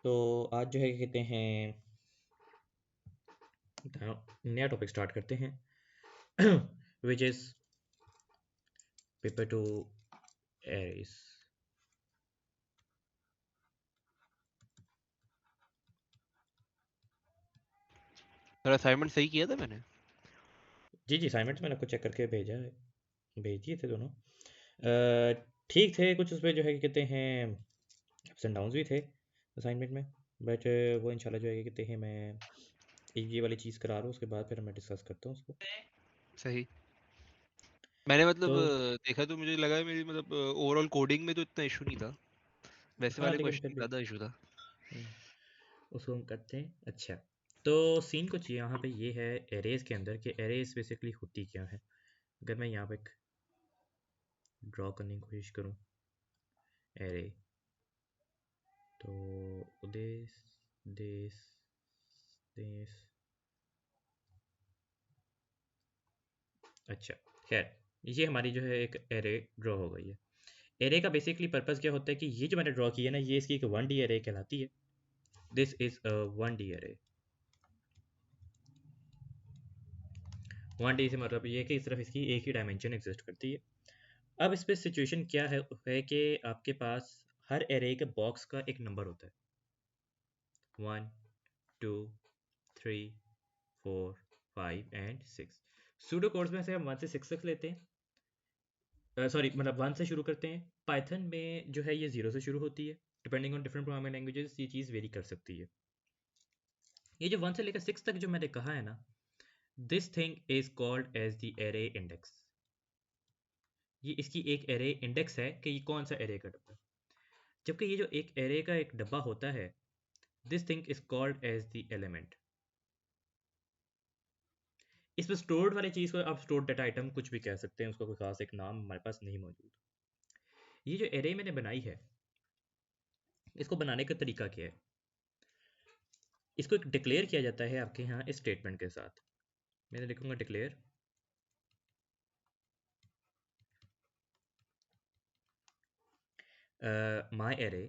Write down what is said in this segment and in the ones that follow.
तो आज जो है क्या कहते हैं नया टॉपिक स्टार्ट करते हैं which is paper two Aries. और असाइनमेंट सही किया था मैंने। जी जी, असाइनमेंट्स मैंने आपको चेक करके भेजा है, भेज दिए थे दोनों। ठीक थे, कुछ उसमें जो है क्या कहते हैं अप्स एंड डाउन्स भी थे असाइनमेंट में, बट वो इंशाल्लाह जो है क्या कहते हैं मैं ये वाली चीज़ करा रहा हूँ, उसके बाद फिर मैं डिस्कस करता हूँ उसको। सही। मैंने तो देखा तो मुझे लगा मेरी ओवरऑल कोडिंग में तो इतना इशू नहीं था। वैसे हाँ, वाले लेकिन क्वेश्चन फिर में भी ज़्यादा इशू था। उसको हम करते हैं। अच्छा, तो सीन कुछ यहाँ पे ये है एरेज के अंदर कि एरेज बेसिकली होती क्या है। अगर मैं यहाँ पे ड्रॉ करने की कोशिश करूँ एरे, तो दिस दिस दिस, अच्छा, खैर ये हमारी जो है एक एरे ड्रॉ हो गई है। एरे का बेसिकली पर्पस क्या होता है कि ये जो मैंने ड्रॉ किया है ना, ये इसकी एक 1D एरे कहलाती है। This is a 1D array. 1D से मतलब ये है कि सिर्फ इसकी एक ही डायमेंशन एग्जिस्ट करती है। अब इस पे सिचुएशन क्या है कि आपके पास हर एरे के बॉक्स का एक नंबर होता है, 1 2 3 4 5 एंड 6। सूडो कोड्स में से हम 1 से 6 तक लेते हैं, सॉरी मतलब 1 से शुरू करते हैं। पाइथन में जो है ये 0 से शुरू होती है। Depending on different programming languages ये चीज़ वेरी कर सकती है। ये जो 1 से लेकर 6 तक जो मैंने कहा है ना, this thing is called as the array index. ये इसकी एक एरे इंडेक्स है कि ये कौन सा एरे का डब्बा है। जबकि ये जो एक एरे का एक डब्बा होता है, this thing is called as the element. इसमें स्टोर्ड वाली चीज़ को आप स्टोर्ड डाटा आइटम कुछ भी कह सकते हैं, उसका कोई खास एक नाम हमारे पास नहीं मौजूद। ये जो एरे मैंने बनाई है, इसको बनाने का तरीका क्या है। इसको एक डिक्लेयर किया जाता है आपके यहाँ इस स्टेटमेंट के साथ। मैंने लिखूंगा डिक्लेयर माई एरे।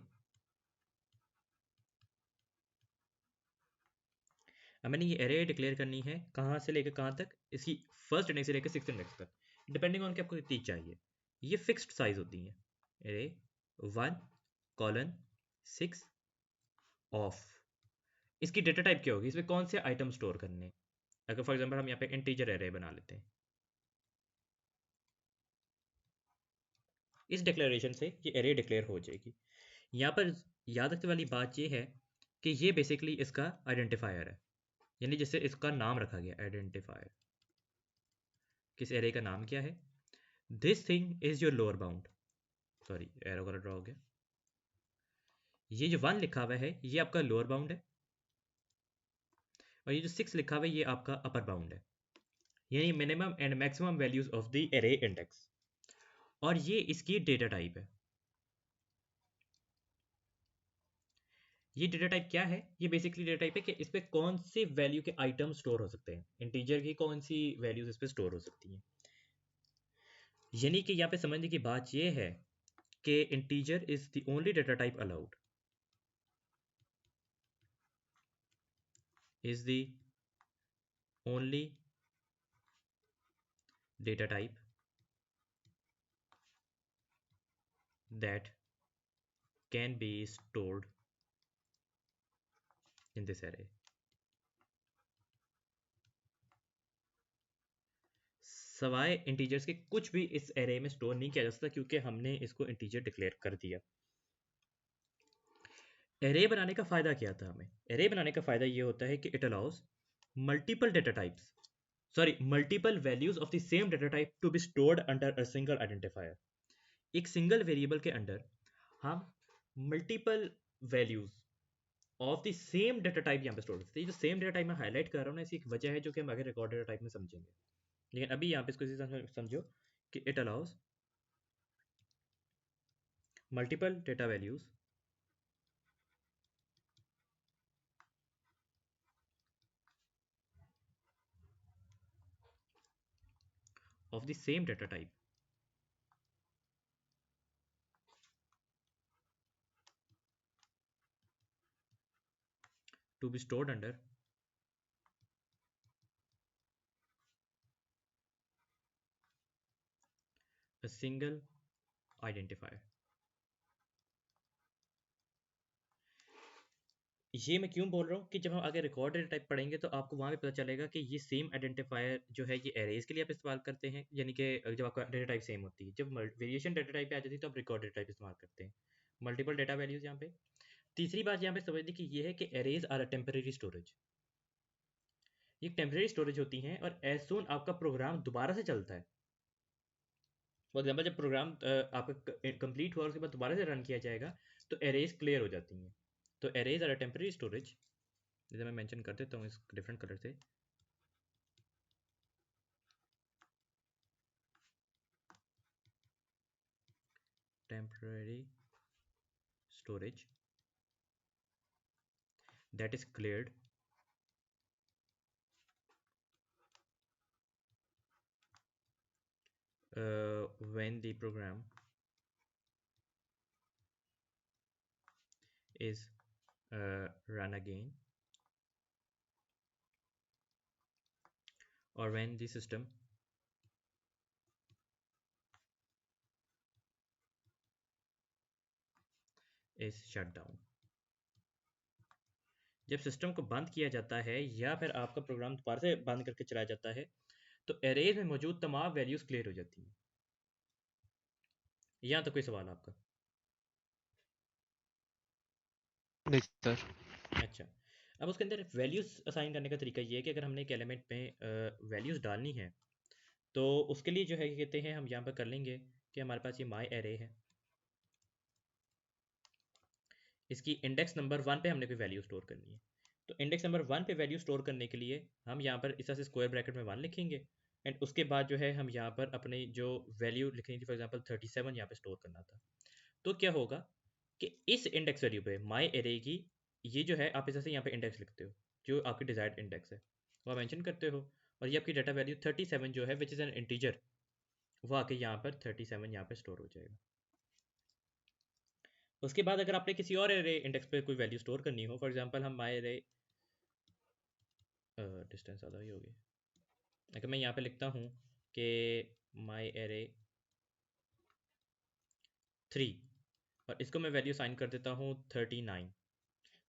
अब मैंने ये एरे डिक्लेयर करनी है कहाँ से लेकर कहाँ तक, इसकी फर्स्ट इंडेक्स से लेकर 6th इंडेक्स तक, डिपेंडिंग ऑन कि आपको कितनी चाहिए। ये फिक्स्ड साइज होती है। Array 1:6 of. इसकी डेटा टाइप क्या होगी, इसमें कौन से आइटम स्टोर करने हैं। अगर फॉर एग्जांपल हम यहाँ पे इंटीजर एरे बना लेते हैं, इस डिक्लेरेशन से ये एरे डिक्लेयर हो जाएगी। यहाँ पर याद रखने वाली बात ये है कि ये बेसिकली इसका आइडेंटिफायर है, यानी जिससे इसका नाम रखा गया आइडेंटिफायर। किस एरे का नाम क्या है, this thing is your lower bound. Sorry, arrow colour draw हो गया। ये जो 1 लिखा हुआ है ये आपका लोअर बाउंड है, और ये जो 6 लिखा हुआ है ये आपका अपर बाउंड है, यानी minimum and maximum values of the array index. और ये इसकी डेटा टाइप है। ये डेटा टाइप क्या है, ये बेसिकली डेटा टाइप है कि इस पे कौन से वैल्यू के आइटम स्टोर हो सकते हैं, इंटीजर की कौन सी वैल्यूज इस पे स्टोर हो सकती हैं। यानी कि यहाँ पे समझने की बात ये है कि integer is the only data type allowed, is the only data type that can be stored in this array। सवाए इंटीजर्स के कुछ भी इस एरे में स्टोर नहीं किया जा सकता, क्योंकि हमने इसको इंटीजर डिक्लेयर कर दिया। एरे बनाने का फ़ायदा क्या था हमें, एरे बनाने का फ़ायदा ये होता है कि it allows multiple data types, sorry multiple values of the same data type to be stored under a single identifier. एक सिंगल वेरिएबल के अंडर हम multiple values of the same data type यहाँ पे स्टोर करते हैं। ये जो same data type में हाईलाइट कर रहा हूँ ना, इसकी एक वजह है जो कि हम आगे रिकॉर्ड डेटा टाइप में समझेंगे। लेकिन अभी यहाँ पे इसको समझो कि it allows multiple data values of the same data type to be stored under a single identifier। ये मैं क्यों बोल रहा हूँ कि जब हम आगे रिकॉर्ड डेटा टाइप पढ़ेंगे तो आपको वहाँ पे पता चलेगा कि ये सेम आइडेंटिफायर जो है ये एरेज के लिए आप इस्तेमाल करते हैं, यानी कि जब आपका डेटा टाइप सेम होती है। जब वेरिएशन डेटा टाइप पे आ जाती है तो आप रिकॉर्ड डेटा टाइप इस्तेमाल करते हैं, मल्टीपल डेटा वैल्यूज यहाँ पे। तीसरी बात यहाँ पे समझने की ये है कि arrays are a temporary storage. ये टेम्परेरी स्टोरेज होती हैं और एज सून आपका प्रोग्राम दोबारा से चलता है। फॉर एग्जाम्पल जब प्रोग्राम आपका कंप्लीट हुआ उसके बाद दोबारा से रन किया जाएगा तो एरेज क्लियर हो जाती हैं। तो arrays are a temporary storage, जैसे मैं मेंशन कर देता हूँ इस डिफरेंट कलर से। temporary storage that is cleared when the program is run again or when the system is shut down। जब सिस्टम को बंद किया जाता है या फिर आपका प्रोग्राम दोबारा से बंद करके चलाया जाता है तो एरेज में मौजूद तमाम वैल्यूज क्लियर हो जाती हैं। यहाँ तो कोई सवाल आपका? नहीं सर। अच्छा, अब उसके अंदर वैल्यूज असाइन करने का तरीका ये है कि अगर हमने एक एलिमेंट में वैल्यूज डालनी है तो उसके लिए जो है कहते हैं हम यहाँ पर कर लेंगे कि हमारे पास ये माई एरे है, इसकी इंडेक्स नंबर 1 पे हमने कोई वैल्यू स्टोर करनी है। तो इंडेक्स नंबर 1 पे वैल्यू स्टोर करने के लिए हम यहाँ पर इस तरह से स्क्वायर ब्रैकेट में 1 लिखेंगे एंड उसके बाद जो है हम यहाँ पर अपनी जो वैल्यू लिखनी थी, फॉर एग्जांपल 37 यहाँ पे स्टोर करना था। तो क्या होगा कि इस इंडेक्स वैल्यू पे माई एरे की ये जो है आप इस तरह से यहाँ पे इंडेक्स लिखते हो, जो आपकी डिजायर्ड इंडेक्स है वो मेंशन करते हो, और ये आपकी डाटा वैल्यू 37 जो है विच इज़ एन इंटीजर, वो आके यहाँ पर 37 यहाँ पे स्टोर हो जाएगा। उसके बाद अगर आपने किसी और एरे इंडेक्स पे कोई वैल्यू स्टोर करनी हो, फॉर एग्जांपल हम माई एरे डिस्टेंस ज़्यादा ही होगी, अगर मैं यहाँ पे लिखता हूँ कि माई एरे 3 और इसको मैं वैल्यू साइन कर देता हूँ 39,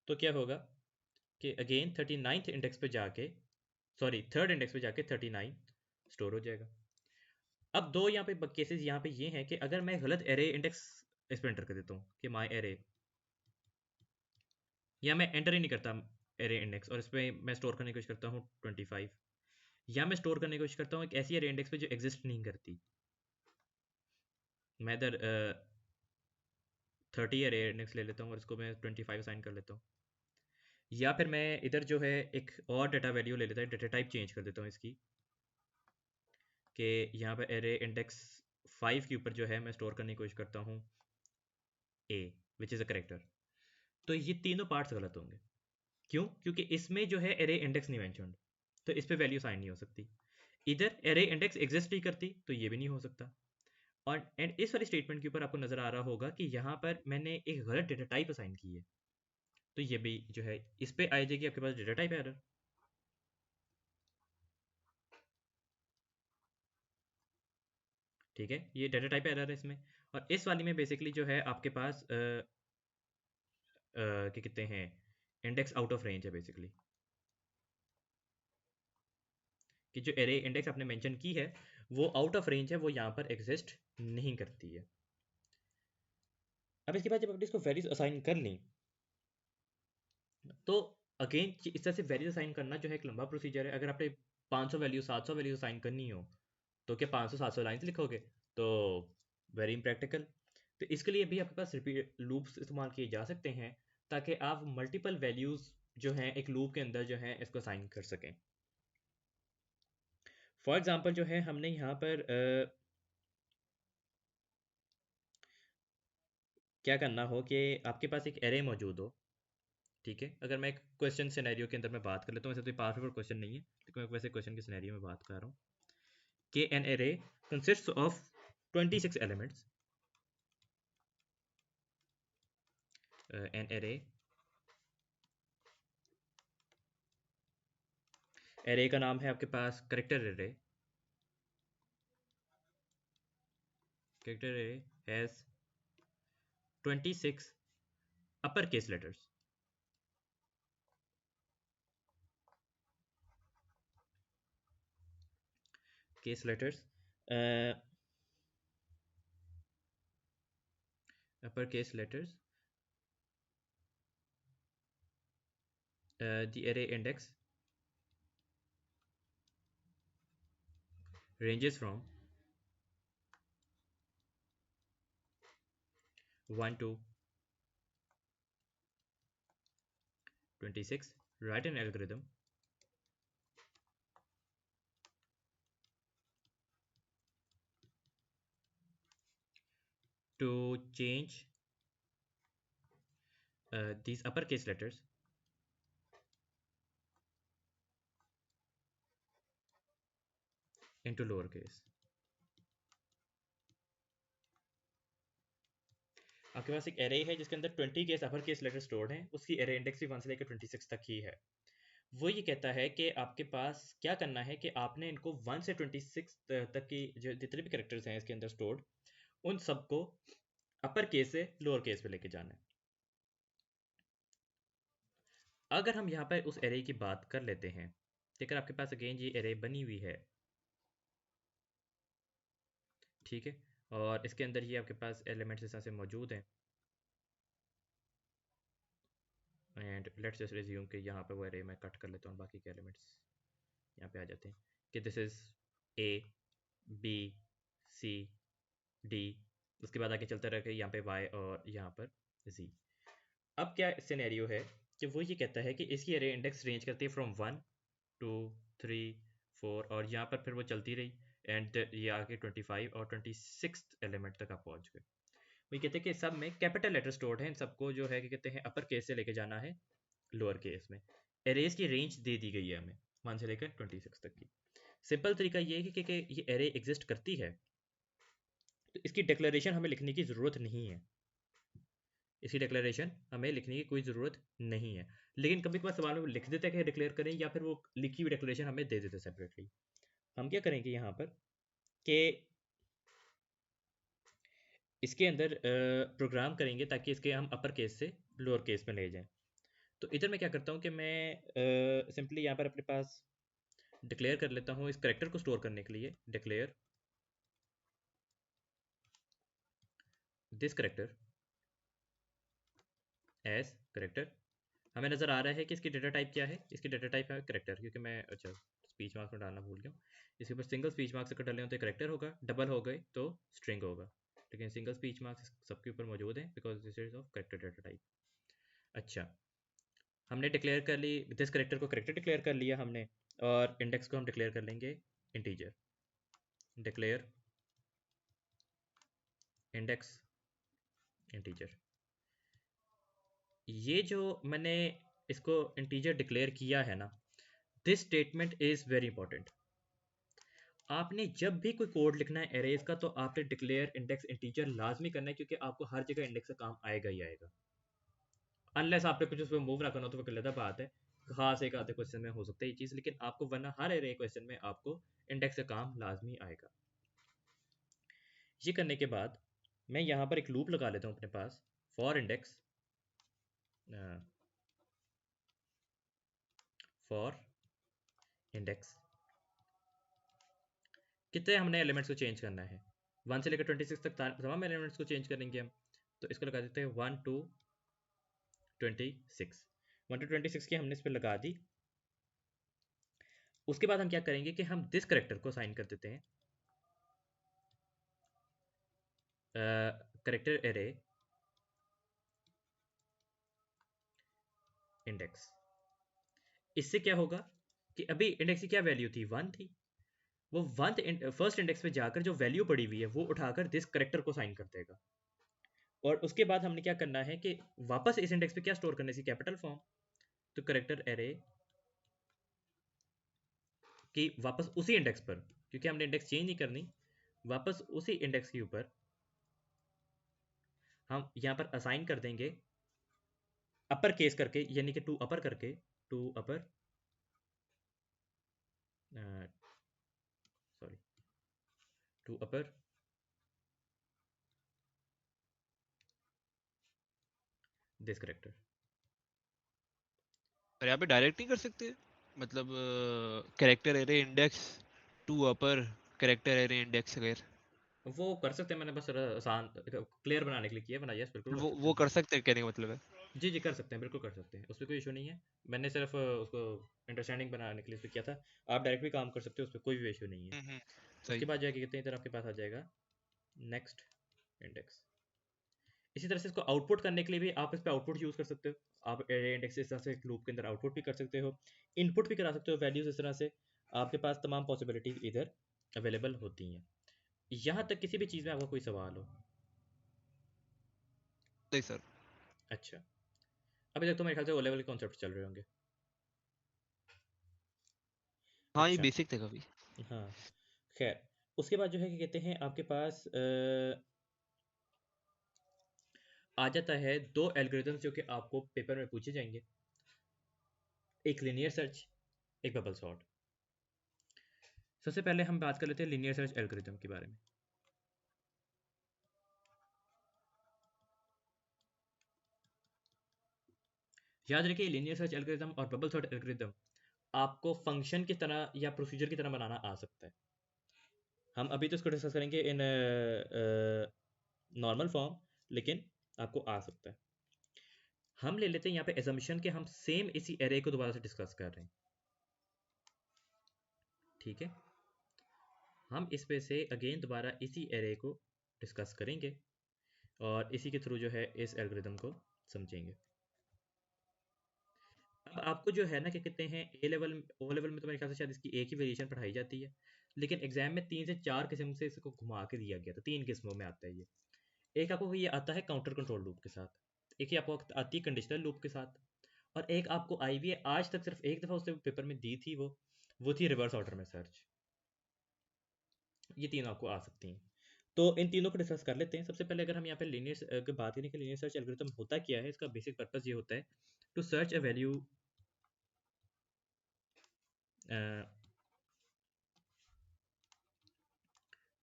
तो क्या होगा कि अगेन 39th इंडेक्स पे जाके, सॉरी थर्ड इंडेक्स पे जाके 39 स्टोर हो जाएगा। अब दो यहाँ पे केसेस यहाँ पे ये हैं कि अगर मैं गलत एरे इंडेक्स इस पर एंटर कर देता हूँ कि माई एरे, या मैं एंटर ही नहीं करता एरे इंडेक्स और इस पर मैं स्टोर करने की कोशिश करता हूँ 25, या मैं स्टोर करने की कोशिश करता हूँ एक ऐसी एरे इंडेक्स पे जो एग्जिस्ट नहीं करती, मैं इधर 30 एरे इंडेक्स ले लेता हूँ और इसको मैं 25 असाइन कर लेता हूँ, या फिर मैं इधर जो है एक और डाटा वैल्यू ले लेता हूँ, डाटा टाइप चेंज कर देता हूँ इसकी कि यहाँ पर एरे इंडेक्स 5 के ऊपर जो है मैं स्टोर करने की कोशिश करता हूँ ए विच इज़ अ करेक्टर। तो ये तीनों पार्ट्स गलत होंगे। क्यों? क्योंकि इसमें जो है एरे इंडेक्स नहीं मेंशन्ड, तो इस पे वैल्यू साइन नहीं हो सकती। इधर एरे इंडेक्स एग्जिस्ट नहीं करती तो ये भी नहीं हो सकता। और एंड इस वाली स्टेटमेंट के ऊपर आपको नजर आ रहा होगा कि यहाँ पर मैंने एक गलत डेटा टाइप असाइन की है, तो ये भी जो है इस पे आ जाएगी आपके पास डेटा टाइप एरर। ठीक है, ये डेटा टाइप एरर है इसमें। और इस वाली में बेसिकली जो है आपके पास क्या कहते हैं, इंडेक्स आउट ऑफ रेंज है बेसिकली, कि जो एरे इंडेक्स आपने मेंशन की है वो आउट ऑफ रेंज है, वो यहाँ पर एग्जिस्ट नहीं करती है। अब इसके बाद जब आपने इसको वैल्यूज असाइन कर ली तो अगेन इस तरह से वैल्यूज असाइन करना जो है एक लंबा प्रोसीजर है। अगर आपने 500 वैल्यू 700 वैल्यूज असाइन करनी हो तो क्या 500 700 लाइन्स लिखोगे? तो वेरी इम्प्रैक्टिकल। तो इसके लिए भी आपके पास रिपीट लूप्स इस्तेमाल किए जा सकते हैं ताकि आप मल्टीपल वैल्यूज जो हैं एक लूप के अंदर जो है इसको असाइन कर सकें। फॉर एग्जांपल जो है हमने यहाँ पर क्या करना हो कि आपके पास एक एरे मौजूद हो। ठीक है, अगर मैं एक क्वेश्चन सिनेरियो के अंदर मैं बात कर लेता हूँ, वैसे तो पावर पेपर क्वेश्चन नहीं है लेकिन मैं वैसे क्वेश्चन के सिनेरियो में बात कर रहा हूँ कि an array consists of 26 elements, an array array का नाम है आपके पास character array. Character array has 26 upper case letters. Case letters, upper case letters. The array index ranges from 1 to 26. Write an algorithm to change these uppercase letters into lowercase. आपके पास एक array है जिसके अंदर 20 case upper case letter stored हैं, उसकी array index भी 1 से लेकर 26 तक ही है। वो ये कहता है कि आपके पास क्या करना है कि आपने इनको 1 से 26 तक की जो जितने भी कैरेक्टर्स हैं इसके अंदर स्टोर्ड, उन सबको अपर केस से लोअर केस पे लेके जाना है। अगर हम यहाँ पर उस एरे की बात कर लेते हैं, देखकर आपके पास अगेन ये एरे बनी हुई है, ठीक है, और इसके अंदर ये आपके पास एलिमेंट्स इस तरह से मौजूद हैं। एंड लेट्स जस्ट रिज्यूम कि यहाँ पे वो एरे मैं कट कर लेता हूँ, बाकी के एलिमेंट्स यहाँ पे आ जाते हैं कि this is A B C D, उसके बाद आगे चलता रहा कि यहाँ पे वाई और यहाँ पर जी। अब क्या सिनेरियो है कि वो ये कहता है कि इसकी एरे इंडेक्स रेंज करती है फ्रॉम 1 2 3 4 और यहाँ पर फिर वो चलती रही एंड ये आगे 25 और 26 एलिमेंट तक आप पहुँच गए। वो कहते हैं कि सब में कैपिटल लेटर स्टोर्ड है, इन सबको जो है कि कहते हैं अपर केस से लेके जाना है लोअर केस में। एरेज की रेंज दे दी गई है हमें 1 से लेकर 26 तक की। सिंपल तरीका ये है कि ये एरे एग्जिस्ट करती है तो इसकी डिक्लेरेशन हमें लिखने की ज़रूरत नहीं है, इसकी डिक्लेरेशन हमें लिखने की कोई ज़रूरत नहीं है। लेकिन कभी कभार सवाल में लिख देते हैं कि डिक्लेयर करें या फिर वो लिखी हुई डिक्लेरेशन हमें दे देते हैं सेपरेटली। हम क्या करेंगे यहाँ पर कि इसके अंदर प्रोग्राम करेंगे ताकि इसके हम अपर केस से लोअर केस में ले जाएं। तो इधर मैं क्या करता हूँ कि मैं सिंपली यहाँ पर अपने पास डिक्लेयर कर लेता हूँ इस करेक्टर को स्टोर करने के लिए, declare this character as character. हमें नज़र आ रहा है कि इसकी डेटा टाइप क्या है, इसकी डेटा टाइप है करेक्टर, क्योंकि मैं अच्छा स्पीच मार्क्स में डालना भूल गया। इसके ऊपर सिंगल स्पीच मार्क्स अगर डाले हो तो करेक्टर होगा, डबल हो गए तो स्ट्रिंग होगा, लेकिन सिंगल स्पीच मार्क्स सबके ऊपर मौजूद है because this is of character data type. अच्छा, हमने डिक्लेयर कर ली दिस करेक्टर को, करेक्टर डिक्लेयर कर लिया हमने, और इंडेक्स को हम डिक्लेयर कर लेंगे इंटीजर। Declare index integer. ये जो मैंने इसको इंटीजर डिक्लेयर किया है ना, this statement is very important. आपने जब भी कोई कोड लिखना है एरेज का तो आपने डिक्लेयर इंडेक्स इंटीजर लाजमी करना है, क्योंकि आपको हर जगह इंडेक्स का काम आएगा ही आएगा। अनलेस आपने कुछ उसमें मूव ना करना तो वो अलग बात है, खास एक आधे क्वेश्चन में हो सकता है ये चीज़, लेकिन आपको वरना हर एरे क्वेश्चन में आपको इंडेक्स का काम लाजमी आएगा। ये करने के बाद मैं यहाँ पर एक लूप लगा लेता हूँ अपने पास, फॉर इंडेक्स फॉर इंडेक्स कितने हमने एलिमेंट्स को चेंज करना है, 1 से लेकर 26 तक तमाम एलिमेंट्स को चेंज करेंगे हम। तो इसको लगा देते हैं 1 to 26, 1 to 26 की हमने इस पर लगा दी। उसके बाद हम क्या करेंगे कि हम दिस करेक्टर को साइन कर देते हैं करेक्टर एरे इंडेक्स। इससे क्या होगा कि अभी इंडेक्स की क्या वैल्यू थी, 1 थी, वो 1 फर्स्ट इंडेक्स पे जाकर जो वैल्यू पड़ी हुई है वो उठाकर दिस करेक्टर को साइन कर देगा। और उसके बाद हमने क्या करना है कि वापस इस इंडेक्स पे क्या स्टोर करने से कैपिटल फॉर्म, तो करेक्टर एरे कि वापस उसी इंडेक्स पर, क्योंकि हमने इंडेक्स चेंज नहीं करनी, वापस उसी इंडेक्स के ऊपर हम यहाँ पर असाइन कर देंगे अपर केस करके, यानी कि टू अपर करके, to upper sorry, to upper this character. और यहाँ पे डायरेक्ट नहीं कर सकते, मतलब character array index to upper character array index वगैरह? वो कर सकते हैं, मैंने बस आसान क्लियर बनाने के लिए किया, बना, यस बिल्कुल कर सकते वो हैं। कर सकते हैं कहने का मतलब है। जी जी कर सकते हैं, बिल्कुल कर सकते हैं, उसमें कोई इशू नहीं है। मैंने सिर्फ उसको अंडरस्टैंडिंग बनाने के लिए उसमें किया था। आप डायरेक्ट भी काम कर सकते हो, उसमें कोई भी इशू नहीं है। सही। उसके बाद जाके कितने इधर आपके पास आ जाएगा नेक्स्ट इंडेक्स। इसी तरह से इसको आउटपुट करने के लिए भी आप इस पे आउटपुट यूज़ कर सकते हो। आप एरे इंडेक्स इस तरह से लूप के अंदर आउटपुट भी कर सकते हो, इनपुट भी करा सकते हो वैल्यूज इस तरह से। आपके पास तमाम पॉसिबिलिटी इधर अवेलेबल होती हैं। यहाँ तक किसी भी चीज़ में आपका कोई सवाल हो? नहीं सर। अच्छा, अभी तक तो मेरे ख्याल से ओ लेवल के कॉन्सेप्ट चल रहे होंगे। हाँ ये अच्छा, बेसिक थे काफी। हाँ, खैर, उसके बाद जो है कि कहते हैं आपके पास आ जाता है दो एल्गोरिथम्स जो कि आपको पेपर में पूछे जाएंगे, एक लीनियर सर्च, एक बबल सॉर्ट। सबसे पहले हम बात कर लेते हैं लीनियर सर्च एल्गोरिथम के बारे में। याद रखिए, लीनियर सर्च एल्गोरिथम और बबल सॉर्ट एल्गोरिथम आपको फंक्शन की तरह या प्रोसीजर की तरह बनाना आ सकता है। हम अभी तो इसको डिस्कस करेंगे इन नॉर्मल फॉर्म, लेकिन आपको आ सकता है। हम ले लेते हैं यहाँ पे एजम्पशन कि हम सेम इसी एरे को दोबारा से डिस्कस कर रहे हैं, ठीक है। हम इस पे से अगेन दोबारा इसी एरे को डिस्कस करेंगे और इसी के थ्रू जो है इस एल्गोरिथम को समझेंगे। अब आपको जो है ना क्या कहते हैं, ए लेवल ओ लेवल में तो मेरे ख्याल से शायद इसकी एक ही वेरिएशन पढ़ाई जाती है, लेकिन एग्जाम में 3 से 4 किस्म से इसको घुमा के दिया गया था। 3 किस्मों में आता है ये। एक आपको ये आता है काउंटर कंट्रोल लूप के साथ, एक ही आपको आती है कंडीशनल लूप के साथ, और एक आपको आई भी है, आज तक सिर्फ एक दफ़ा उसने पेपर में दी थी, वो थी रिवर्स ऑर्डर में सर्च। ये तीन आपको आ सकती हैं। तो इन तीनों को डिस्कस कर लेते हैं। सबसे पहले अगर हम यहाँ पे लीनियर की बात करें कि लीनियर सर्च एल्गोरिथम होता क्या है, इसका बेसिक पर्पस ये होता है to search a value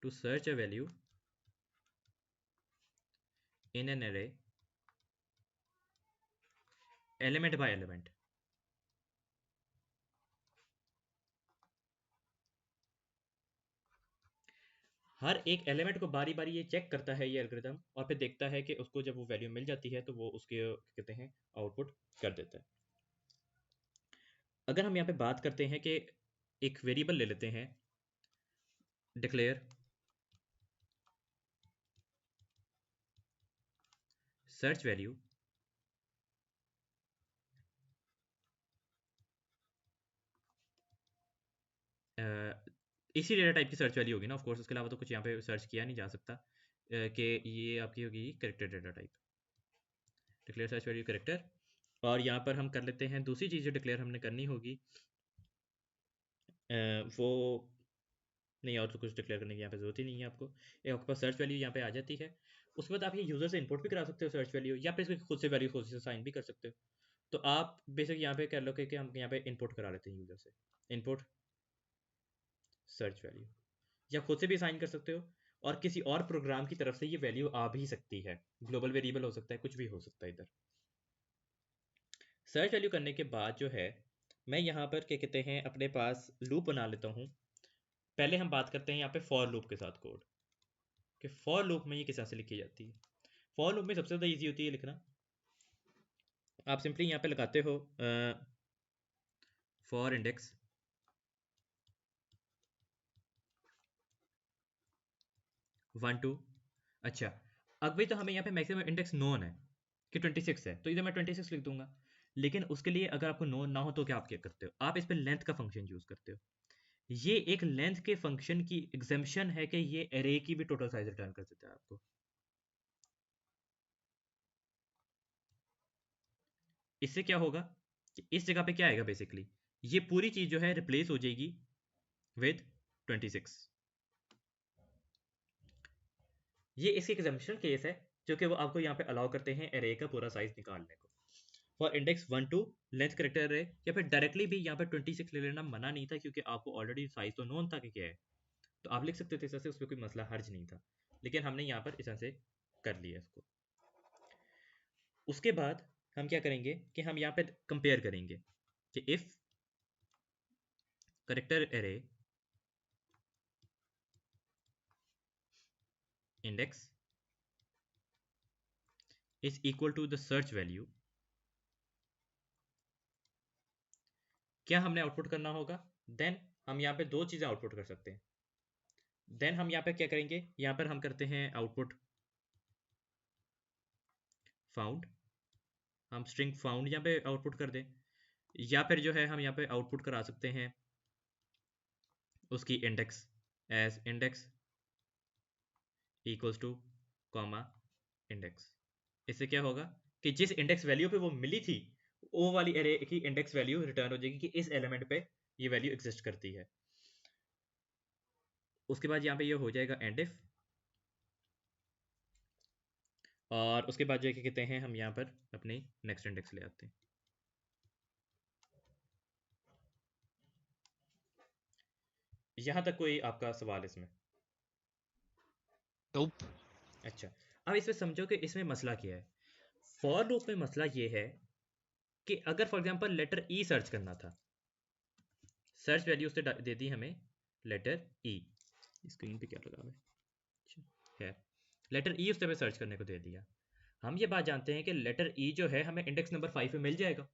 to search a value in an array element by element। हर एक एलिमेंट को बारी बारी ये चेक करता है ये एल्गोरिथम, और फिर देखता है कि उसको जब वो वैल्यू मिल जाती है तो वो उसके कहते हैं आउटपुट कर देता है। अगर हम यहाँ पे बात करते हैं कि एक वेरिएबल ले लेते हैं डिक्लेयर सर्च वैल्यू, इसी डेटा टाइप की सर्च वैल्यू होगी ना ऑफ कोर्स, उसके अलावा तो कुछ यहाँ पे सर्च किया नहीं जा सकता, कि ये आपकी होगी character data type, declare search value character. और यहाँ पर हम कर लेते हैं दूसरी चीज़ जो डिक्लेयर हमने करनी होगी, वो नहीं, और तो कुछ डिक्लेयर करने की यहाँ पे ज़रूरत ही नहीं है आपको। एक आपके पास सर्च वैल्यू यहाँ पे आ जाती है। उसके बाद आप ये यूज़र से इंपोर्ट भी करा सकते हो सर्च वैल्यू, या फिर इसको खुद से वैल्यू खुद से साइन भी कर सकते हो। तो आप बेसिक यहाँ पे कर लो कि हम यहाँ पे इंपोर्ट करा लेते हैं यूज़र से, इंपोर्ट सर्च वैल्यू, या खुद से भी साइन कर सकते हो, और किसी और प्रोग्राम की तरफ से ये वैल्यू आ भी सकती है। ग्लोबल वेरिएबल हो सकता है, कुछ भी हो सकता है इधर। सर्च वैल्यू करने के बाद जो है, मैं यहाँ पर क्या कहते हैं अपने पास लूप बना लेता हूँ। पहले हम बात करते हैं यहाँ पे फॉर लूप के साथ कोड, कि फॉर लूप में ये किस तरह से लिखी जाती है। फॉर लूप में सबसे ज़्यादा ईजी होती है लिखना। आप सिंपली यहाँ पे लगाते हो फॉर इंडेक्स 1 2। अच्छा, अब भी तो हमें यहाँ पे मैक्सिमम इंडेक्स नोन है कि 26 है, तो इधर मैं 26 लिख दूंगा। लेकिन उसके लिए अगर आपको नोन ना हो तो क्या आप क्या करते हो, आप इस पर लेंथ का फंक्शन यूज़ करते हो। ये एक लेंथ के फंक्शन की एग्जाम्पशन है कि ये एरे की भी टोटल साइज रिटर्न कर देता है आपको। इससे क्या होगा कि इस जगह पे क्या आएगा बेसिकली, ये पूरी चीज़ जो है रिप्लेस हो जाएगी विद 26। ये इसकी एग्जाम्पशन केस है जो कि वो आपको यहाँ पे अलाउ करते हैं एरे का पूरा साइज निकालने को। For index 1 to length character array, या फिर डायरेक्टली भी यहाँ पे 26 ले लेना मना नहीं था, क्योंकि आपको ऑलरेडी साइज तो नोन था कि क्या है, तो आप लिख सकते थे इस तरह से, उसमें कोई मसला हर्ज नहीं था, लेकिन हमने यहाँ पर इस तरह से कर लिया इसको। उसके बाद हम क्या करेंगे कि हम यहाँ पे कंपेयर करेंगे कि if character array index is equal to the search value, क्या हमने आउटपुट करना होगा, देन हम यहाँ पे दो चीज़ें आउटपुट कर सकते हैं। देन हम यहाँ पे क्या करेंगे, यहाँ पर हम करते हैं आउटपुट फाउंड, हम स्ट्रिंग फाउंड यहाँ पे आउटपुट कर दें, या फिर जो है हम यहाँ पे आउटपुट करा सकते हैं उसकी index as index equals to comma index. इससे क्या होगा कि जिस इंडेक्स वैल्यू पे वो मिली थी, वो वाली एरे की इंडेक्स वैल्यू रिटर्न हो जाएगी कि इस एलिमेंट पे ये वैल्यू एग्जिस्ट करती है। उसके बाद यहाँ पे ये हो जाएगा एंड इफ, और उसके बाद जो क्या कहते हैं हम यहाँ पर अपनी नेक्स्ट इंडेक्स ले आते हैं। यहाँ तक कोई आपका सवाल इसमें? Nope. अच्छा, अब इसमें समझो कि इसमें मसला क्या है। फॉर लूप में मसला ये है कि अगर for example letter E search करना था, सर्च वैल्यू उसने दे दी हमें लेटर ई, स्क्रीन पे क्या लगा हुआ है, लेटर ई उसने हमें सर्च करने को दे दिया। हम ये बात जानते हैं कि लेटर ई जो है हमें इंडेक्स नंबर 5 पे मिल जाएगा।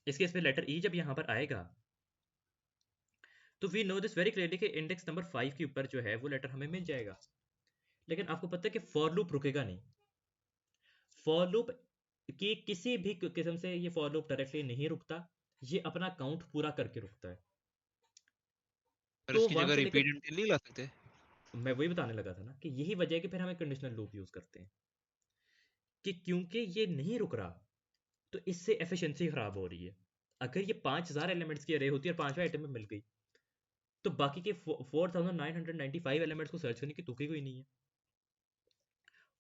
इस केस में लेटर ई जब यहाँ पर आएगा तो we know this very clearly कि इंडेक्स नंबर 5 के ऊपर जो है वो लेटर हमें मिल जाएगा। लेकिन आपको पता है कि फॉर लूप रुकेगा नहीं। फॉर लूप की किसी भी किस्म से ये फॉर लूप डायरेक्टली नहीं रुकता, ये अपना काउंट पूरा करके रुकता है। पर तो उसकी 1 जगह से रिपीट लेकर, इंटिल नहीं ला सकते? मैं वही बताने लगा था ना कि यही वजह है कि फिर हमें कंडीशनल लूप यूज करते हैं, कि क्योंकि ये नहीं रुक रहा तो इससे एफिशिएंसी खराब हो रही है। अगर ये 5000 एलिमेंट्स की अरे होती है और 5वें आइटम में मिल गई, तो बाकी के 4995 एलिमेंट्स को सर्च करने की तुकी कोई नहीं है।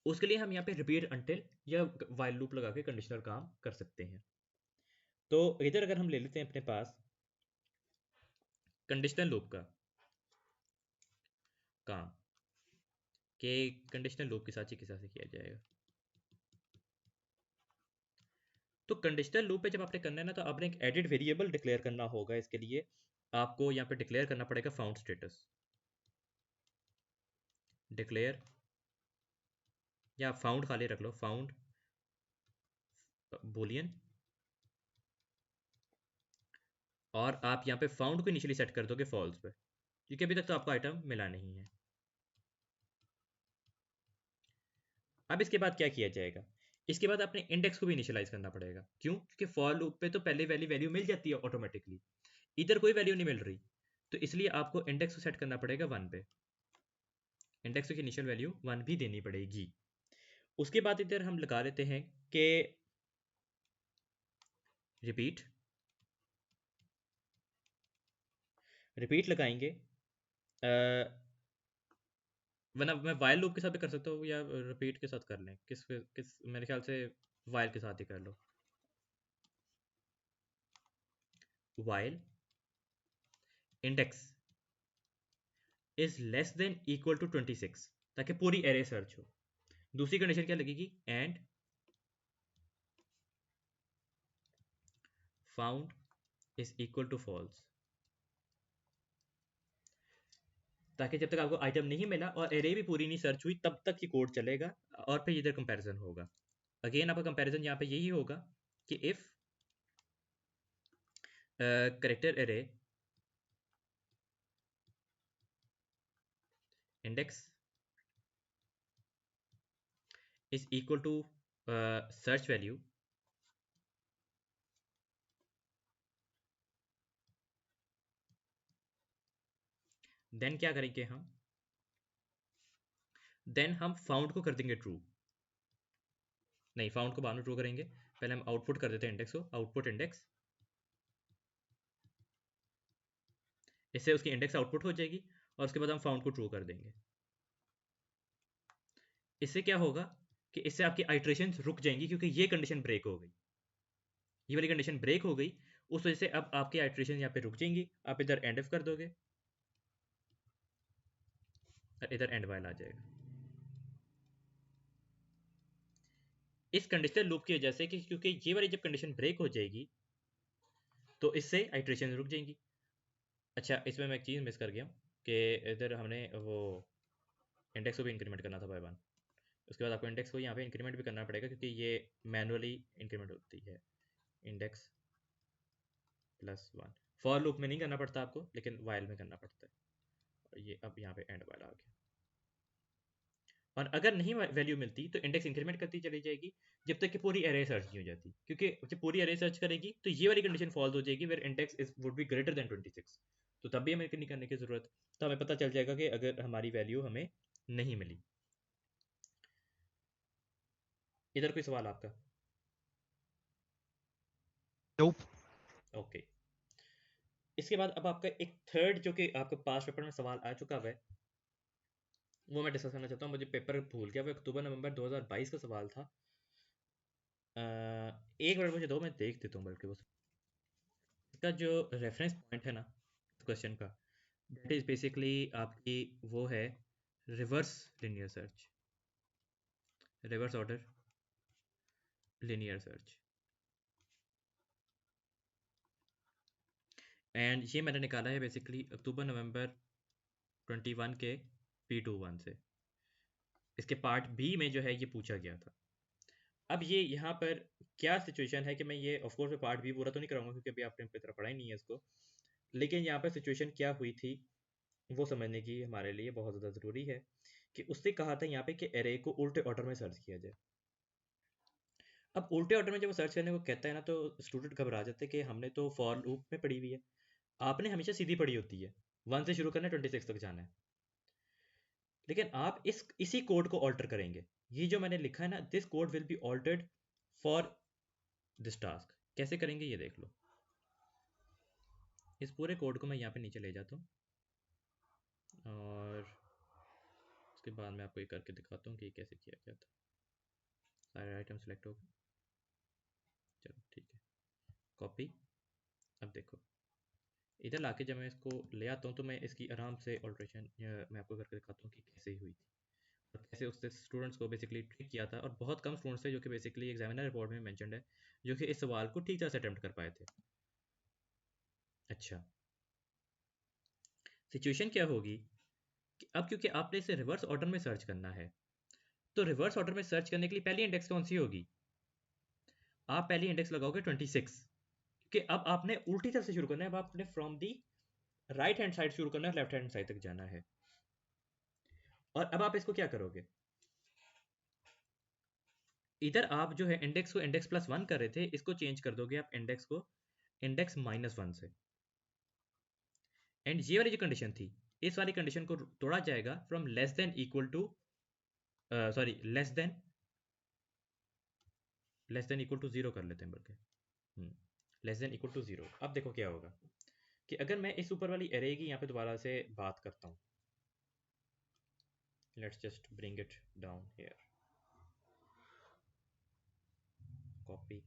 उसके लिए हम यहाँ पे रिपीट अंटिल या वाइल लूप लगा के कंडीशनल काम कर सकते हैं। तो इधर अगर हम ले लेते हैं अपने पास कंडीशनल लूप का काम, कि कंडीशनल लूप के साथ ही किस तरह से किया जाएगा। तो कंडीशनल लूप पे जब आपने करना है ना, तो आपने एक एडिट वेरिएबल डिक्लेयर करना होगा। इसके लिए आपको यहाँ पे डिक्लेयर करना पड़ेगा फाउंड स्टेटस, डिक्लेयर, या फाउंड खाली रख लो, फाउंड बूलियन, और आप यहाँ पे फाउंड को इनिशियली सेट कर दोगे फॉल्स पे, क्योंकि अभी तक तो आपको आइटम मिला नहीं है। अब इसके बाद क्या किया जाएगा, इसके बाद अपने इंडेक्स को भी इनिशियलाइज करना पड़ेगा। क्यों? क्योंकि फॉर लूप पे तो पहले वाली वैल्यू मिल जाती है ऑटोमेटिकली, इधर कोई वैल्यू नहीं मिल रही, तो इसलिए आपको इंडेक्स को सेट करना पड़ेगा 1 पे। इंडेक्स की इनिशियल वैल्यू 1 भी देनी पड़ेगी। उसके बाद इधर हम लगा लेते हैं कि रिपीट, रिपीट लगाएंगे, वरना मैं वाइल लूप के साथ भी कर सकता हूँ या रिपीट के साथ कर लें, किस मेरे ख्याल से वाइल के साथ ही कर लो। While index is less than equal to 26, ताकि पूरी एरे सर्च हो। दूसरी कंडीशन क्या लगेगी, and found is equal to false, ताकि जब तक आपको आइटम नहीं मिला और एरे भी पूरी नहीं सर्च हुई तब तक ये कोड चलेगा, और फिर इधर कंपैरिजन होगा। अगेन आपका कंपैरिजन यहाँ पे यही होगा कि if character array index is equal to search value, then क्या करेंगे हम, देन हम फाउंड को कर देंगे ट्रू, नहीं फाउंड को बाद में ट्रू करेंगे, पहले हम आउटपुट कर देते हैं इंडेक्स को, आउटपुट इंडेक्स, इससे उसकी इंडेक्स आउटपुट हो जाएगी, और उसके बाद हम फाउंड को ट्रू कर देंगे। इससे क्या होगा कि इससे आपकी आइट्रेशन रुक जाएंगी, क्योंकि ये कंडीशन ब्रेक हो गई। ये वाली कंडीशन ब्रेक हो गई, उस वजह से अब आपकी आइट्रेशन यहाँ पे रुक जाएंगी, आप इधर एंड ऑफ कर दोगे और इधर एंड वाइल आ जाएगा। इस कंडीशनल लूप की वजह से कि क्योंकि ये वाली जब कंडीशन ब्रेक हो जाएगी तो इससे आइट्रेशन रुक जाएंगी। अच्छा, इसमें मैं एक चीज़ मिस कर गया कि इधर हमने वो इंडेक्स को भी इंक्रीमेंट करना था बाय वन। उसके बाद आपको इंडेक्स को यहाँ पे इंक्रीमेंट भी करना पड़ेगा क्योंकि ये मैनुअली इंक्रीमेंट होती है। Index plus one for loop में नहीं करना पड़ता आपको, लेकिन वाइल में करना पड़ता है। और ये अब यहाँ पे एंड वाइल आ गया। और अगर नहीं वैल्यू मिलती तो इंडेक्स इंक्रीमेंट करती चली जाएगी जब तक कि पूरी एरे सर्च नहीं हो जाती, क्योंकि जब पूरी एरे सर्च करेगी तो ये वाली कंडीशन फॉल्स हो जाएगी where index is would be greater than 26। तो तब भी हमें नहीं करने की ज़रूरत, तो हमें पता चल जाएगा कि अगर हमारी वैल्यू हमें नहीं मिली। इधर कोई सवाल आपका? नोप। ओके। इसके बाद अब आपका एक थर्ड जो कि आपके पास पेपर में सवाल आ चुका है वो मैं डिस्कस करना चाहता हूँ। मुझे पेपर भूल गया, वो अक्टूबर नवंबर 2022 का सवाल था। एक मिनट मुझे दो, मैं देख देता हूँ बल्कि वो इसका जो रेफरेंस पॉइंट है ना क्वेश्चन का, दैट इज बेसिकली आपकी वो है reverse linear search, reverse order linear search. And ये मैंने निकाला है बेसिकली अक्टूबर नवंबर 21 के P21 से। इसके पार्ट बी में जो है ये पूछा गया था। अब ये यहाँ पर क्या सिचुएशन है कि मैं ये ऑफ कोर्स पार्ट बी पूरा तो नहीं कराऊंगा क्योंकि अभी आपने तरह पढ़ा ही नहीं है इसको, लेकिन यहाँ पर सिचुएशन क्या हुई थी वो समझने की हमारे लिए बहुत ज़्यादा ज़रूरी है कि उसने कहा था यहाँ पे कि एरे को उल्टे ऑर्डर में सर्च किया जाए। अब उल्टे ऑर्डर में जब वो सर्च करने को कहता है ना तो स्टूडेंट घबरा जाते हैं कि हमने तो फॉर लूप में पढ़ी हुई है, आपने हमेशा सीधी पढ़ी होती है, 1 से शुरू करना है 26 तक जाना है, लेकिन आप इसी कोड को ऑल्टर करेंगे। ये जो मैंने लिखा है ना, this code will be altered for this task, कैसे करेंगे ये देख लो। इस पूरे कोड को मैं यहाँ पे नीचे ले जाता हूँ और उसके बाद मैं आपको ये करके दिखाता हूँ कि कैसे किया गया था। सारे आइटम सेलेक्ट हो गए, चलो ठीक है, कॉपी। अब देखो इधर लाके जब मैं इसको ले आता हूँ तो मैं इसकी आराम से ऑल्ट्रेशन मैं आपको करके दिखाता हूँ कि कैसे ही हुई थी और कैसे उससे स्टूडेंट्स को बेसिकली ट्रिक किया था। और बहुत कम स्टूडेंट्स थे जो कि बेसिकली एग्जामिनर रिपोर्ट में मेंशन्ड है जो कि इस सवाल को ठीक तरह से अटेम्प्ट कर पाए थे। अच्छा, सिचुएशन क्या होगी कि अब क्योंकि आपने इसे रिवर्स ऑर्डर में सर्च करना है, तो रिवर्स ऑर्डर में सर्च करने के लिए पहली इंडेक्स कौन सी होगी? आप पहली इंडेक्स लगाओगे 26, क्योंकि अब आपने उल्टी तरफ से शुरू करना है, अब आपने from the right hand side शुरू करना है, लेफ्ट हैंड साइड तक जाना है। और अब आप इसको क्या करोगे, इधर आप जो है इंडेक्स को इंडेक्स प्लस वन कर रहे थे, इसको चेंज कर दोगे आप इंडेक्स को इंडेक्स माइनस वन से। एंड ये वाली जो कंडीशन थी, इस वाली कंडीशन को तोड़ा जाएगा from less than equal to sorry less than equal to zero कर लेते हैं बल्कि less than equal to zero. अब देखो क्या होगा कि अगर मैं इस ऊपर वाली एरे की यहाँ पे दोबारा से बात करता हूँ, let's just bring it down here, copy,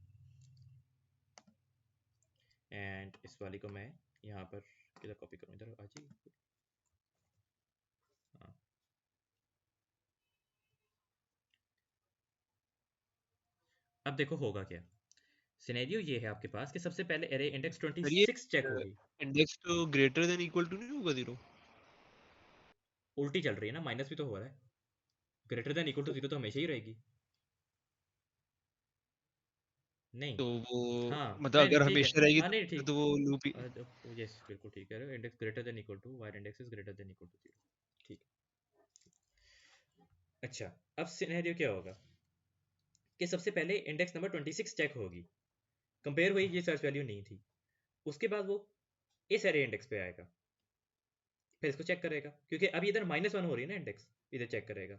and इस वाली को मैं यहाँ पर किधर कॉपी करूँ, इधर आ जाइए। हाँ, अब देखो होगा क्या, सिनेरियो ये है आपके पास कि सबसे पहले एरे इंडेक्स सर ये 26 चेक होगी। इंडेक्स तो ग्रेटर देन इक्वल टू नहीं होगा जीरो? उल्टी चल रही है ना, माइनस भी तो हो रहा है, greater than equal to zero तो हमेशा ही रहेगी। नहीं, तो वो हाँ मतलब नहीं नहीं अगर ठीक है, हमेशा रहेगी हाँ नहीं तो, ठीक, तो वो लूप ही। यस बिल्कुल ठीक है, index greater than equal to while index is greater than equal to zero, ठीक है। अच्छा, अब सिनेरियो क्या होगा कि सबसे पहले इंडेक्स नंबर 26 चेक होगी, कंपेयर हुई, ये सर्च वैल्यू नहीं थी। उसके बाद वो इस एरे इंडेक्स पे आएगा, फिर इसको चेक करेगा क्योंकि अब इधर माइनस वन हो रही है ना इंडेक्स, इधर चेक करेगा,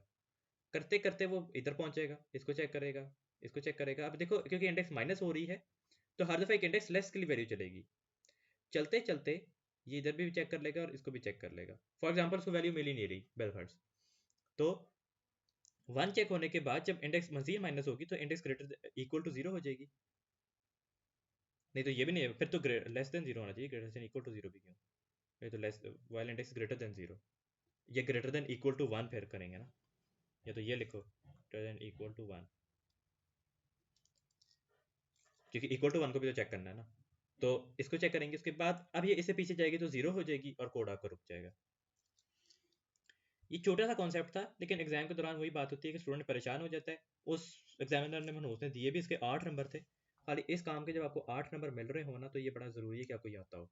करते करते वो इधर पहुंचेगा, इसको चेक करेगा, इसको चेक करेगा। अब देखो क्योंकि इंडेक्स माइनस हो रही है तो हर दफा एक इंडेक्स लेस के लिए वैल्यू चलेगी, चलते चलते ये इधर भी चेक कर लेगा और इसको भी चेक कर लेगा। फॉर एग्जाम्पल उसको वैल्यू मिल ही नहीं रही बेलफर्स, तो वन चेक होने के बाद जब इंडेक्स मजीद माइनस होगी तो index greater equal to zero हो जाएगी। नहीं तो ये भी नहीं है, फिर तो लेस देन जीरो होना चाहिए, greater than equal to zero भी क्यों? ये तो less while index greater than zero, ये greater than equal to one फिर करेंगे ना, या तो ये लिखो greater than equal to one, क्योंकि इक्वल टू वन को भी तो चेक करना है ना। तो इसको चेक करेंगे, उसके बाद अब ये इससे पीछे जाएगी तो जीरो हो जाएगी और कोड आपका रुक जाएगा। ये छोटा सा कॉन्सेप्ट था, लेकिन एग्जाम के दौरान वही बात होती है कि स्टूडेंट परेशान हो जाता है। उस एग्जामिनर ने उसने दिए भी इसके 8 नंबर थे, खाली इस काम के जब आपको 8 नंबर मिल रहे हो ना, तो ये बड़ा ज़रूरी है कि आपको याद हो,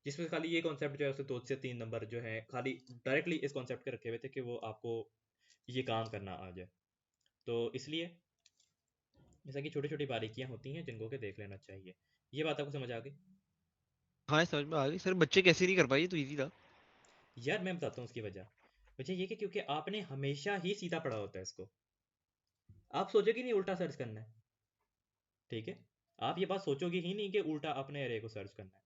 जिसमें खाली ये कॉन्सेप्ट जो है उससे 2 से 3 नंबर जो है खाली डायरेक्टली इस कॉन्सेप्ट के रखे हुए थे कि वो आपको ये काम करना आ जाए। तो इसलिए जैसा कि छोटी छोटी बारीकियां होती हैं जिनको के देख लेना चाहिए। ये बात आपको समझ आ गई? हाँ समझ में आ गई सर, बच्चे कैसे नहीं कर पाए, ये तो इजी था। यार मैं बताता हूँ उसकी वजह। वजह ये कि क्योंकि आपने हमेशा ही सीधा पढ़ा होता है इसको, आप सोचोगे नहीं उल्टा सर्च करना है, ठीक है? आप ये बात सोचोगे ही नहीं कि उल्टा अपने एरे को सर्च करना है।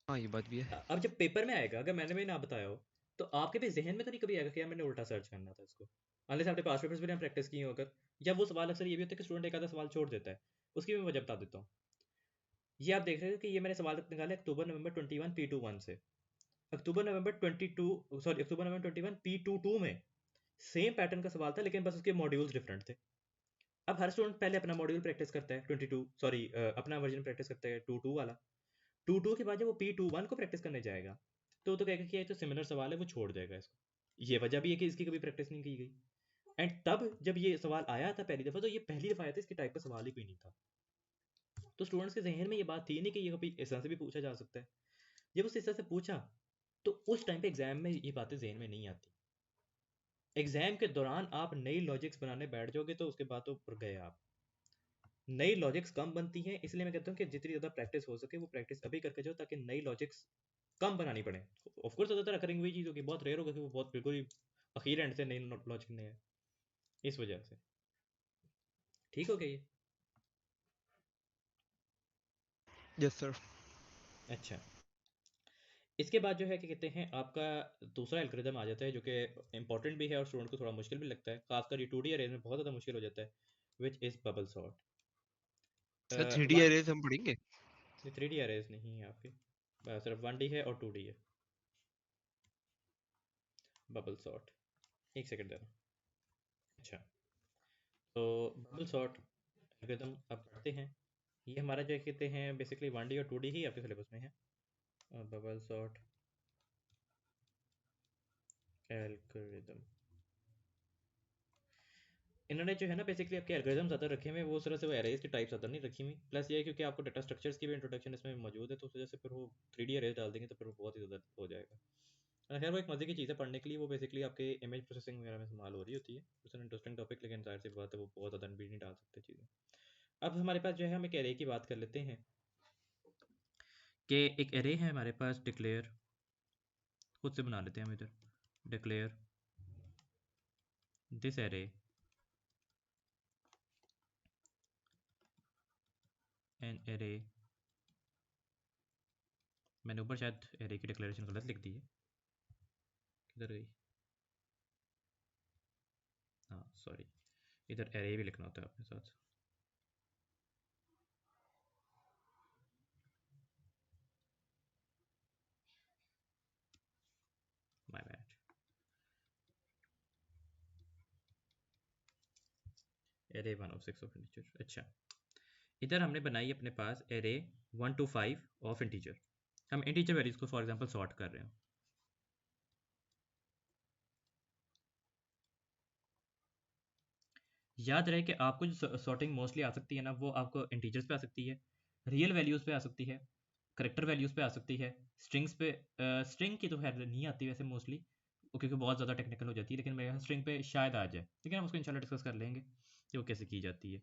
हाँ ये बात भी है। अब जब पेपर में आएगा, अगर मैंने भी ना बताया हो, तो आपके भी जहन में तो नहीं कभी आएगा कि यार मैंने उल्टा सर्च करना था इसको, अनलेस आपने पास पेपर्स भी ना प्रैक्टिस की हो अगर। या वो सवाल अक्सर ये भी होता है कि स्टूडेंट एक आधा सवाल छोड़ देता है, उसकी भी मैं वजह बता देता हूँ। ये आप देख रहे हो कि ये मैंने सवाल निकाले अक्टूबर नवंबर 21 P21 से, अक्टूबर नवंबर 22 सॉरी अक्टूबर नवंबर 21 P22 में सेम पैटर्न का सवाल था, लेकिन बस उसके मॉड्यूल्स डिफरेंट थे। अब हर स्टूडेंट पहले अपना मॉड्यूल प्रैक्टिस करता है 22 सॉरी अपना वर्जन प्रैक्टिस करता है 22 वाला, 22 के बाद जब वो P21 को प्रैक्टिस करने जाएगा, तो वो तो कहेगा कि ये तो सिमिलर सवाल है, वो छोड़ देगा इसको। ये वजह भी है कि इसकी कभी प्रैक्टिस नहीं की गई। एंड तब जब ये सवाल आया था पहली दफा, तो ये पहली दफा आया था, इसके टाइप का सवाल ही कोई नहीं था। तो स्टूडेंट्स के जहन में ये बात थी नहीं कि ये कभी इस तरह से भी पूछा जा सकता है। जब उस इस तरह से पूछा, तो उस टाइम पे एग्जाम में ये बातें जहन में नहीं आती। एग्जाम के दौरान आप नई लॉजिक्स बनाने बैठ जाओगे तो उसके बाद तो गए आप। नई लॉजिक्स कम बनती हैं, इसलिए मैं कहता हूँ कि जितनी ज़्यादा प्रैक्टिस हो सके वो प्रैक्टिस अभी करके जाओ, ताकि नई लॉजिक्स कम बनानी पड़े। ऑफ कोर्स ज़्यादातर करेंगे वही चीज़ होगी, बहुत रेयर होगा कि वो बहुत बिल्कुल ही अखीर एंड से नई लॉजिक नहीं है, इस वजह से। ठीक हो गया ये? Yes sir. अच्छा, इसके बाद जो है कि कहते हैं आपका दूसरा एल्गोरिदम आ जाता है, जो कि इंपॉर्टेंट भी है और स्टूडेंट को थोड़ा मुश्किल भी लगता है, खासकर ये 2D अरेज में बहुत ज़्यादा मुश्किल हो जाता है, which is bubble sir sort. 3D one arrays हम पढ़ेंगे? 3D अरेज नहीं है आपके, सिर्फ 1D है और 2D है। बबल सॉर्ट, एक सेकंड देना। अच्छा, तो बबल सॉर्ट एल्गोरिदम अब पढ़ते हैं। ये हमारा जो कहते हैं बेसिकली 1D और 2D ही आपके सिलेबस में है। बबल सॉर्ट एल्गोरिदम, इन्होंने जो है ना बेसिकली आपके एल्गोरिदम ज़्यादा रखे हुए हैं, वो उस तरह से वो एरेज की टाइप ज़्यादा नहीं रखी हुई। प्लस ये है क्योंकि आपको डाटा स्ट्रक्चर्स की भी इंट्रोडक्शन इसमें मौजूद है, तो उस वजह से फिर वो 3D अरेज डाल देंगे तो फिर वो बहुत ही ज़्यादा हो जाएगा। खैर वो एक मज़े की चीज़ है पढ़ने के लिए, वो बेसिकली आपके इमेज प्रोसेसिंग वगैरह में इस्तेमाल हो रही होती है। इट्स एन इंटरेस्टिंग टॉपिक, लेकिन जाहिर सी बात है वो बहुत ज़्यादा भी नहीं डाल सकते चीज़ें। अब हमारे पास जो है हम एक एरे की बात कर लेते हैं कि एक एरे है हमारे पास डिक्लेयर, खुद से बना लेते हैं हम इधर, declare this array an array. मैंने ऊपर शायद एरे की डिक्लेरेशन गलत लिख दी है, किधर गई? हाँ सॉरी, इधर एरे भी लिखना होता है अपने साथ। My bad. Array 1 of 6 of integer. अच्छा, इधर हमने बनाई अपने पास एरे 1 to 5 ऑफ इंटीजर। हम इंटीजर वैल्यूज को फॉर एग्जांपल सॉर्ट कर रहे हैं। याद रहे कि आपको जो सॉर्टिंग मोस्टली आ सकती है ना, वो आपको इंटीजर्स पे आ सकती है, रियल वैल्यूज़ पे आ सकती है, करेक्टर वैल्यूज़ पे आ सकती है, स्ट्रिंग्स पे। स्ट्रिंग की तो खैर नहीं आती वैसे मोस्टली, क्योंकि बहुत ज़्यादा टेक्निकल हो जाती है, लेकिन मेरे यहाँ स्ट्रिंग पे शायद आ जाए, लेकिन हम उसको इंशाल्लाह डिस्कस कर लेंगे कि वो कैसे की जाती है।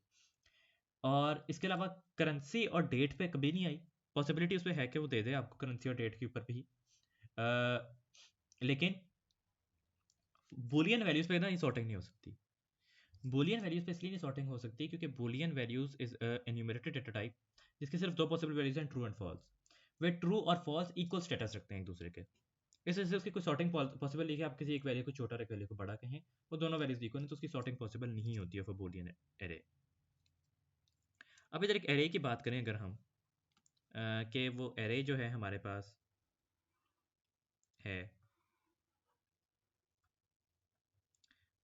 और इसके अलावा करेंसी और डेट पे कभी नहीं आई, पॉसिबिलिटी उस पर है कि वो दे दे आपको करेंसी और डेट के ऊपर भी, लेकिन बूलियन वैल्यूज़ पे ना ये सॉर्टिंग नहीं हो सकती। बूलियन वैल्यूज़ पे इसलिए नहीं सॉर्टिंग हो सकती क्योंकि boolean values is enumerated data type, जिसके सिर्फ दो पॉसिबल वैल्यूज़ हैं, ट्रू एंड फॉल्स। वे ट्रू और फॉल्स इक्वल स्टेटस रखते हैं एक दूसरे के, इस वजह से उसकी कोई सॉर्टिंग पॉसिबल नहीं है कि आप किसी एक वैल्यू को छोटा और एक वैल्यू को बड़ा कहें, वो दोनों वैल्यूज इक्वल हैं तो उसकी सॉर्टिंग पॉसिबल नहीं होती है फॉर बूलियन एरे। अब इधर एक एरे की बात करें अगर हम कि वो एरे जो है हमारे पास है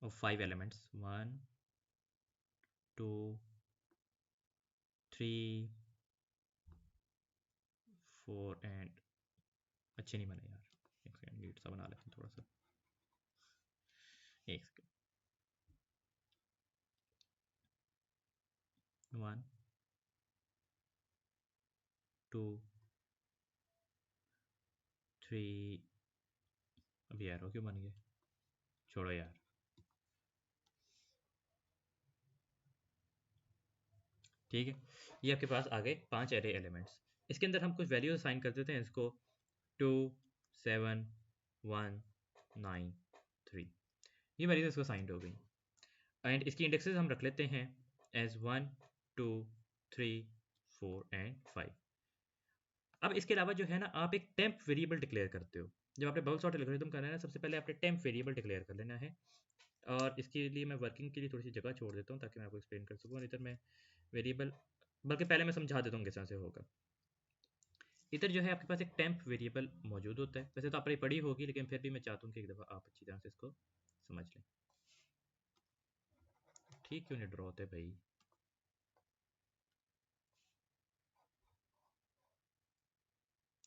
of 5 elements 1 2 3 4 एंड अच्छे नहीं बने यार, एक सेकंड नीट सा बना लेते हैं थोड़ा सा, एक सेकंड 1 2 3 अब यार वो क्यों बन गए, छोड़ो यार। ठीक है, ये आपके पास आ गए 5 एरे एलिमेंट्स। इसके अंदर हम कुछ वैल्यूज असाइन कर देते हैं इसको 2 7 1 9 3, ये वैल्यूज इसको असाइंड हो गई एंड इसकी इंडेक्सेस हम रख लेते हैं एज 1 2 3 4 एंड 5। अब इसके अलावा जो है ना, आप एक टेम्प वेरिएबल डिक्लेयर करते हो। जब आपने बबल सॉर्ट एल्गोरिथम करना है ना, सबसे पहले आपने टेम्प वेरिएबल डिक्लेयर कर लेना है। और इसके लिए मैं वर्किंग के लिए थोड़ी सी जगह छोड़ देता हूँ ताकि मैं आपको एक्सप्लेन कर सकूँ। और इधर मैं वेरिएबल, बल्कि पहले मैं समझा देता हूँ किस तरह से होगा। इधर जो है आपके पास एक टेम्प वेरिएबल मौजूद होता है। वैसे तो आपने पढ़ी होगी, लेकिन फिर भी मैं चाहता हूँ कि एक दफ़ा आप अच्छी तरह से इसको समझ लें। ठीक क्यों नहीं ड्रॉ होते भाई?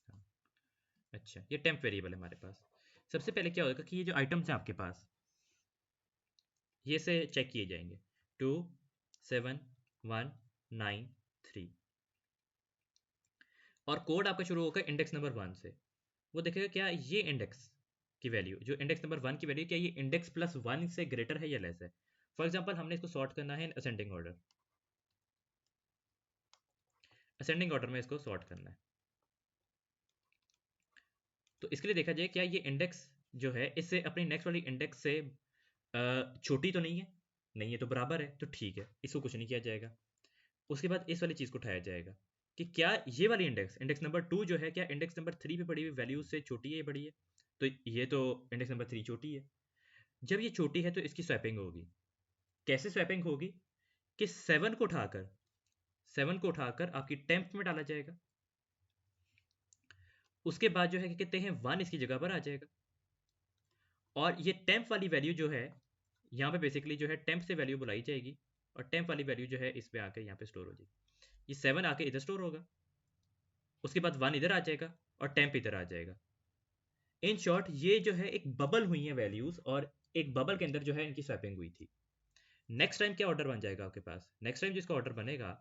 हाँ, अच्छा, ये टेम्प वेरिएबल है हमारे पास। सबसे पहले क्या होगा कि ये जो आइटम्स हैं आपके पास, ये से चेक किए जाएंगे 2 7 1 9 3, और कोड आपका शुरू होगा इंडेक्स नंबर 1 से। वो देखेगा क्या ये इंडेक्स की वैल्यू, जो इंडेक्स नंबर 1 की वैल्यू, क्या ये इंडेक्स प्लस 1 से ग्रेटर है या लेस है। फॉर एग्जांपल हमने इसको सॉर्ट करना है असेंडिंग ऑर्डर, असेंडिंग ऑर्डर में इसको सॉर्ट करना है। तो इसके लिए देखा जाए क्या ये इंडेक्स जो है इससे अपनी नेक्स्ट वाली इंडेक्स से छोटी तो नहीं है, नहीं है तो बराबर है, तो ठीक है, इसको कुछ नहीं किया जाएगा। उसके बाद इस वाली चीज़ को उठाया जाएगा कि क्या ये वाली इंडेक्स, इंडेक्स नंबर 2 जो है, क्या इंडेक्स नंबर 3 पे पड़ी हुई वैल्यू से छोटी है या बड़ी है। तो ये तो इंडेक्स नंबर 3 छोटी है। जब ये छोटी है तो इसकी स्वैपिंग होगी। कैसे स्वैपिंग होगी कि 7 को उठाकर आपकी टेम्प में डाला जाएगा। उसके बाद जो है क्या कहते हैं 1 इसकी जगह पर आ जाएगा। और ये टेम्प वाली वैल्यू जो है यहाँ पे बेसिकली जो है टेम्प से वैल्यू बुलाई जाएगी, और टेम्प वाली वैल्यू जो है इस पे आकर यहाँ पे स्टोर हो जाएगी। ये 7 आके इधर स्टोर होगा, उसके बाद 1 इधर आ जाएगा और टेम्प इधर आ जाएगा। इन शॉर्ट ये जो है एक बबल हुई है वैल्यूज, और एक बबल के अंदर जो है इनकी स्वैपिंग हुई थी। नेक्स्ट टाइम क्या ऑर्डर बन जाएगा आपके पास, नेक्स्ट टाइम जिसका ऑर्डर बनेगा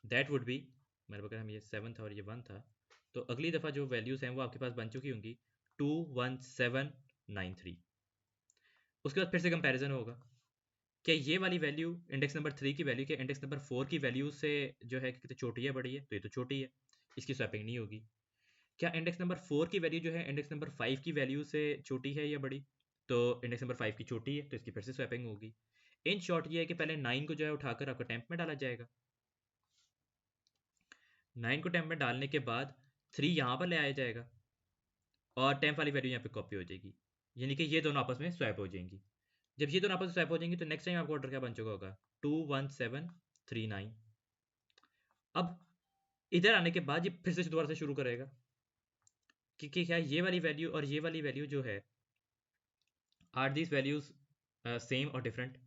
दैट वुड बी, मेरे पास हम ये 7 था और ये 1 था, तो अगली दफ़ा जो वैल्यूज़ हैं वो आपके पास बन चुकी होंगी 2 1 7 9 3। उसके बाद फिर से कंपैरिजन होगा, क्या ये वाली वैल्यू इंडेक्स नंबर 3 की वैल्यू क्या इंडेक्स नंबर 4 की वैल्यू से जो है कितनी छोटी है बड़ी है, तो ये तो छोटी है, इसकी स्वैपिंग नहीं होगी। क्या इंडेक्स नंबर 4 की वैल्यू जो है इंडेक्स नंबर 5 की वैल्यू से छोटी है या बड़ी, तो इंडेक्स नंबर 5 की छोटी है, तो इसकी फिर से स्वैपिंग होगी। इन शॉर्ट ये है कि पहले 9 को जो है उठाकर आपका टेम्प में डाला जाएगा, 9 को टेम्प में डालने के बाद 3 यहाँ पर ले आया जाएगा, और टेम्प वाली वैल्यू यहाँ पे कॉपी हो जाएगी, यानी कि ये दोनों आपस में स्वैप हो जाएंगी। जब ये दोनों आपस में स्वैप हो जाएंगी तो नेक्स्ट टाइम आपका ऑर्डर क्या बन चुका होगा 2 1 7 3 9। अब इधर आने के बाद ये फिर से दोबारा से शुरू करेगा कि क्या ये वाली वैल्यू और ये वाली वैल्यू जो है आर दीज वैल्यूज सेम और डिफरेंट।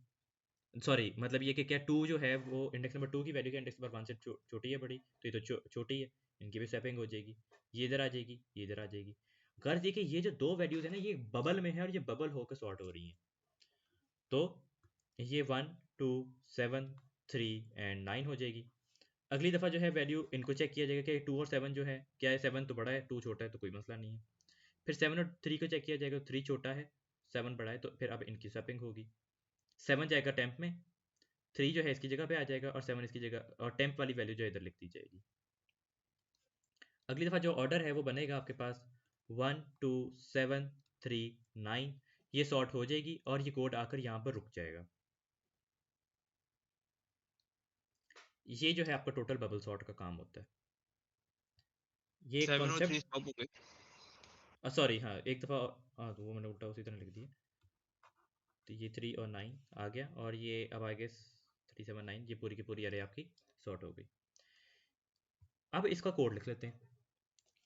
सॉरी, मतलब ये कि क्या 2 जो है वो इंडेक्स नंबर 2 की वैल्यू क्या इंडेक्स नंबर 1 से छोटी है बड़ी, तो ये तो छोटी है, इनकी भी स्वैपिंग हो जाएगी, ये इधर आ जाएगी, ये इधर आ जाएगी। गर्ज देखिए ये जो दो वैल्यूज है ना, ये बबल में है और ये बबल होकर सॉर्ट हो रही हैं। तो ये 1 2 7 3 एंड 9 हो जाएगी। अगली दफ़ा जो है वैल्यू इनको चेक किया जाएगा कि 2 और 7 जो है, क्या है 7 तो बड़ा है 2 छोटा है, तो कोई मसला नहीं है। फिर 7 और 3 को चेक किया जाएगा, 3 छोटा है 7 बड़ा है, तो फिर अब इनकी स्वैपिंग होगी। 7 जाएगा टेम्प में, 3 जो है इसकी जगह पे आ जाएगा, और 7 इसकी जगह, और टेम्प वाली वैल्यू जो है इधर लिख दी जाएगी। अगली दफ़ा जो ऑर्डर है वो बनेगा आपके पास 1 2 7 3 9, ये सॉर्ट हो जाएगी और ये कोड आकर यहाँ पर रुक जाएगा। ये जो है आपका टोटल बबल सॉर्ट का काम होता है। ये 7 और 3 कॉन्सेप्ट, स्टॉप हो गए। सॉरी हाँ एक दफ़ा, हाँ तो वो मैंने उल्टा उसी तरह लिख दिया। तो ये 3 और 9 आ गया, और ये अब आ गया 579, ये पूरी की पूरी एरे आपकी सॉर्ट हो गई। अब इसका कोड लिख लेते हैं।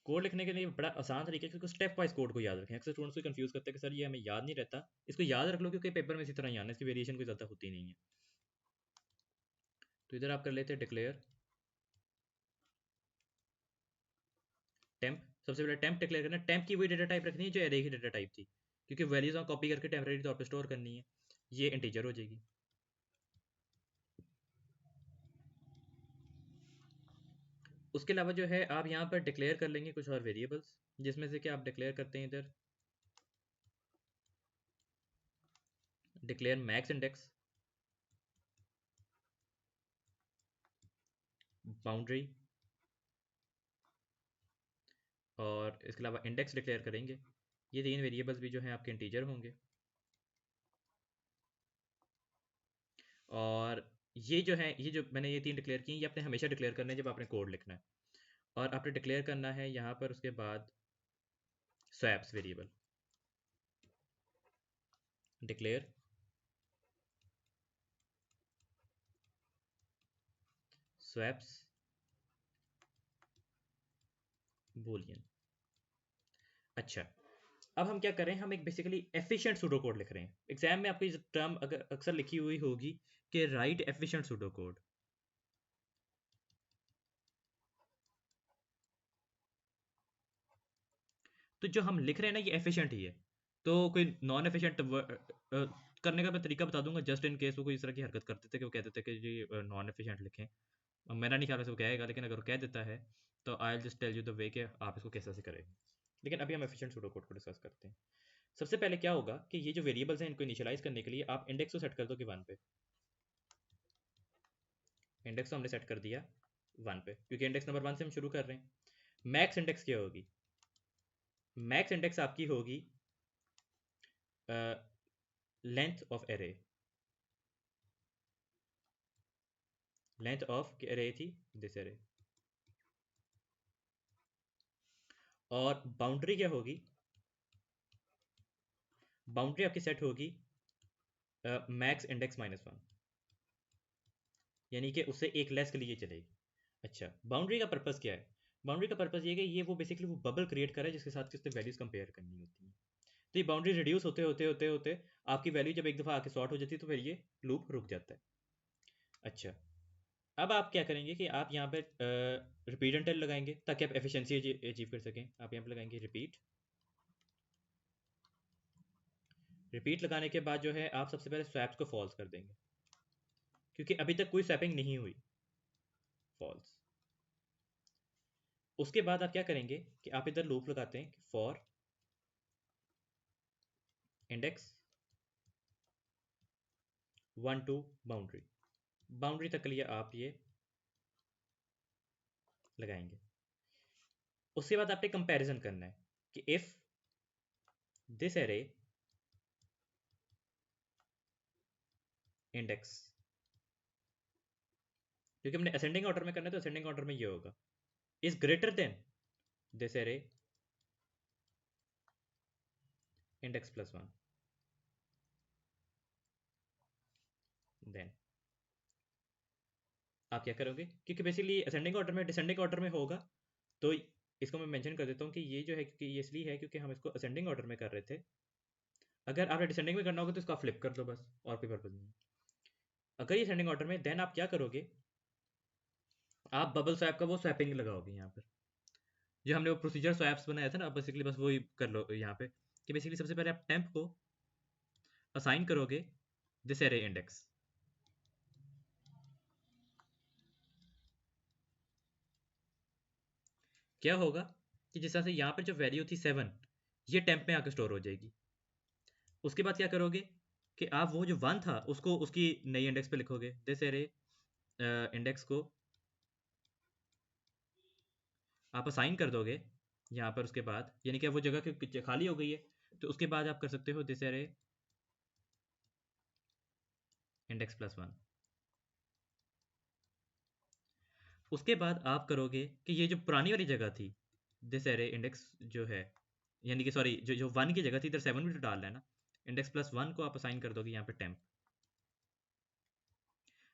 कोड लिखने के लिए बड़ा आसान तरीका है, क्योंकि स्टेप वाइज कोड को याद रखें। अक्सर स्टूडेंट्स को कंफ्यूज करते हैं कि सर ये हमें याद नहीं रहता। इसको याद रख लो, क्योंकि पेपर में इसी तरह ही आना है, इसकी वेरिएशन कोई ज़्यादा होती नहीं है। तो इधर आप कर लेते हैं डिक्लेयर टेम्प। सबसे पहले टेम्प डिक्लेयर करना है। टेम्प की वही डेटा टाइप रखनी है जो एरे की डेटा टाइप थी, क्योंकि वैल्यूज हम कॉपी करके टेम्परेरी तौर पर स्टोर करनी है। ये इंटीजर हो जाएगी। उसके अलावा जो है आप यहाँ पर डिक्लेयर कर लेंगे कुछ और वेरिएबल्स, जिसमें से कि आप डिक्लेयर करते हैं इधर डिक्लेयर मैक्स इंडेक्स, बाउंड्री, और इसके अलावा इंडेक्स डिक्लेयर करेंगे। ये तीन वेरिएबल्स भी जो हैं आपके इंटीजर होंगे। और ये जो है, ये जो मैंने ये तीन डिक्लेयर किए, ये आपने हमेशा डिक्लेयर करना है जब आपने कोड लिखना है। और आपने डिक्लेयर करना है यहाँ पर उसके बाद swaps variable, declare swaps Boolean. अच्छा, अब हम क्या करें, हम एक बेसिकली एफिशिएंट सूडो कोड लिख रहे हैं। एग्जाम में आपको ये टर्म अगर अक्सर लिखी हुई होगी कि राइट एफिशिएंट सूडो कोड। तो जो हम लिख रहे हैं ना, ये एफिशिएंट ही है। तो कोई नॉन एफिशिएंट करने का मैं तरीका बता दूंगा, जस्ट इन केस वो कोई इस तरह की हरकत करते थे कि वो कहते थे कि जी नॉन एफिशिएंट लिखें। अब मेरा नहीं ख्याल से वो कहेगा, लेकिन अगर वो कह देता है तो I will just tell you the way कि आप इसको कैसे करें। लेकिन अभी हम एफिशिएंट सूडो कोड को डिस्कस करते हैं। सबसे पहले क्या होगा कि ये जो वेरिएबल्स हैं इनको इनिशियलाइज करने के लिए आप इंडेक्स को सेट कर दो कि 1 पे। इंडेक्स को हमने सेट कर दिया 1 पे, क्योंकि इंडेक्स नंबर 1 से हम शुरू कर रहे हैं। मैक्स इंडेक्स क्या होगी? मैक्स इंडेक्स आपकी होगी length of array. Length of array थी दिस एरे। और बाउंड्री क्या होगी? बाउंड्री आपकी सेट होगी मैक्स इंडेक्स -1, यानी कि उससे एक लेस के लिए चलेगी। अच्छा, बाउंड्री का पर्पस क्या है? बाउंड्री का पर्पस ये है कि ये वो बेसिकली वो बबल क्रिएट करे जिसके साथ किसने वैल्यूज कंपेयर करनी होती है। तो ये बाउंड्री रिड्यूस होते होते होते होते आपकी वैल्यू जब एक दफ़ा आके सॉर्ट हो जाती है तो फिर ये लूप रुक जाता है। अच्छा, अब आप क्या करेंगे कि आप यहाँ पे रिपीट एंड टेल लगाएंगे ताकि आप एफिशिएंसी अचीव कर सकें। आप यहाँ पे लगाएंगे रिपीट। रिपीट लगाने के बाद जो है आप सबसे पहले स्वैप्स को फॉल्स कर देंगे, क्योंकि अभी तक कोई स्वैपिंग नहीं हुई। फॉल्स। उसके बाद आप क्या करेंगे कि आप इधर लूप लगाते हैं for index 1 to boundary. Boundary तक के लिए आप ये लगाएंगे। उसके बाद आपने कंपैरिजन करना है कि इफ दिस एरे इंडेक्स, क्योंकि हमने असेंडिंग ऑर्डर में करना है तो असेंडिंग ऑर्डर में ये होगा, is greater than this array index +1, then आप क्या करोगे, क्योंकि बेसिकली असेंडिंग ऑर्डर में डिसेंडिंग ऑर्डर में होगा। तो इसको मैं मेंशन कर देता हूँ कि ये जो है, क्योंकि ये इसलिए है क्योंकि हम इसको असेंडिंग ऑर्डर में कर रहे थे। अगर आपने डिसेंडिंग में करना होगा तो इसको आप फ्लिप कर दो बस, और कोई पर्पज नहीं। अगर ये असेंडिंग ऑर्डर में, देन आप क्या करोगे, आप बबल स्वैप का वो स्वैपिंग लगाओगे यहाँ पर। जो हमने वो प्रोसीजर स्वैप्स बनाया था ना, बेसिकली बस वही कर लो यहाँ पे, कि बेसिकली सबसे पहले आप टेम्प को असाइन करोगे दिस एरे इंडेक्स। क्या होगा कि जिस तरह से यहाँ पर जो वैल्यू थी 7, ये टेम्प में आकर स्टोर हो जाएगी। उसके बाद क्या करोगे कि आप वो जो 1 था उसको उसकी नई इंडेक्स पे लिखोगे, दिस एरे इंडेक्स को आप असाइन कर दोगे यहाँ पर। उसके बाद यानी कि वो जगह खाली हो गई है, तो उसके बाद आप कर सकते हो दिस एरे इंडेक्स +1। उसके बाद आप करोगे कि ये जो पुरानी वाली जगह थी दिस एरे इंडेक्स जो है, यानी कि सॉरी जो जो 1 की जगह थी, इधर 7 भी तो डालना है ना, इंडेक्स +1 को आप असाइन कर दोगे यहाँ पे टेम्प।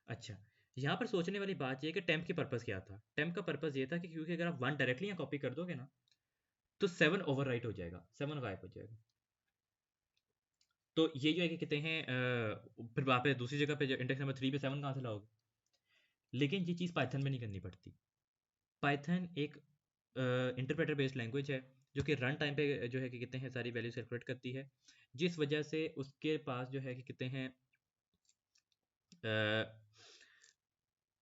अच्छा, यहाँ पर सोचने वाली बात ये है कि टेम्प की पर्पस क्या था। टेम्प का पर्पस ये था कि क्योंकि अगर आप 1 डायरेक्टली यहाँ कॉपी कर दोगे ना, तो 7 ओवरराइट हो जाएगा, 7 गायब हो जाएगा। तो ये जो है कि कहते हैं फिर वहाँ पे दूसरी जगह पे जो इंडेक्स नंबर 3 पे 7 कहाँ से लाओगे? लेकिन ये चीज़ पाइथन में नहीं करनी पड़ती। पाइथन एक इंटरप्रेटर बेस्ड लैंग्वेज है, जो कि रन टाइम पे जो है कि कहते हैं सारी वैल्यूज कैलकुलेट करती है, जिस वजह से उसके पास जो है कि कहते हैं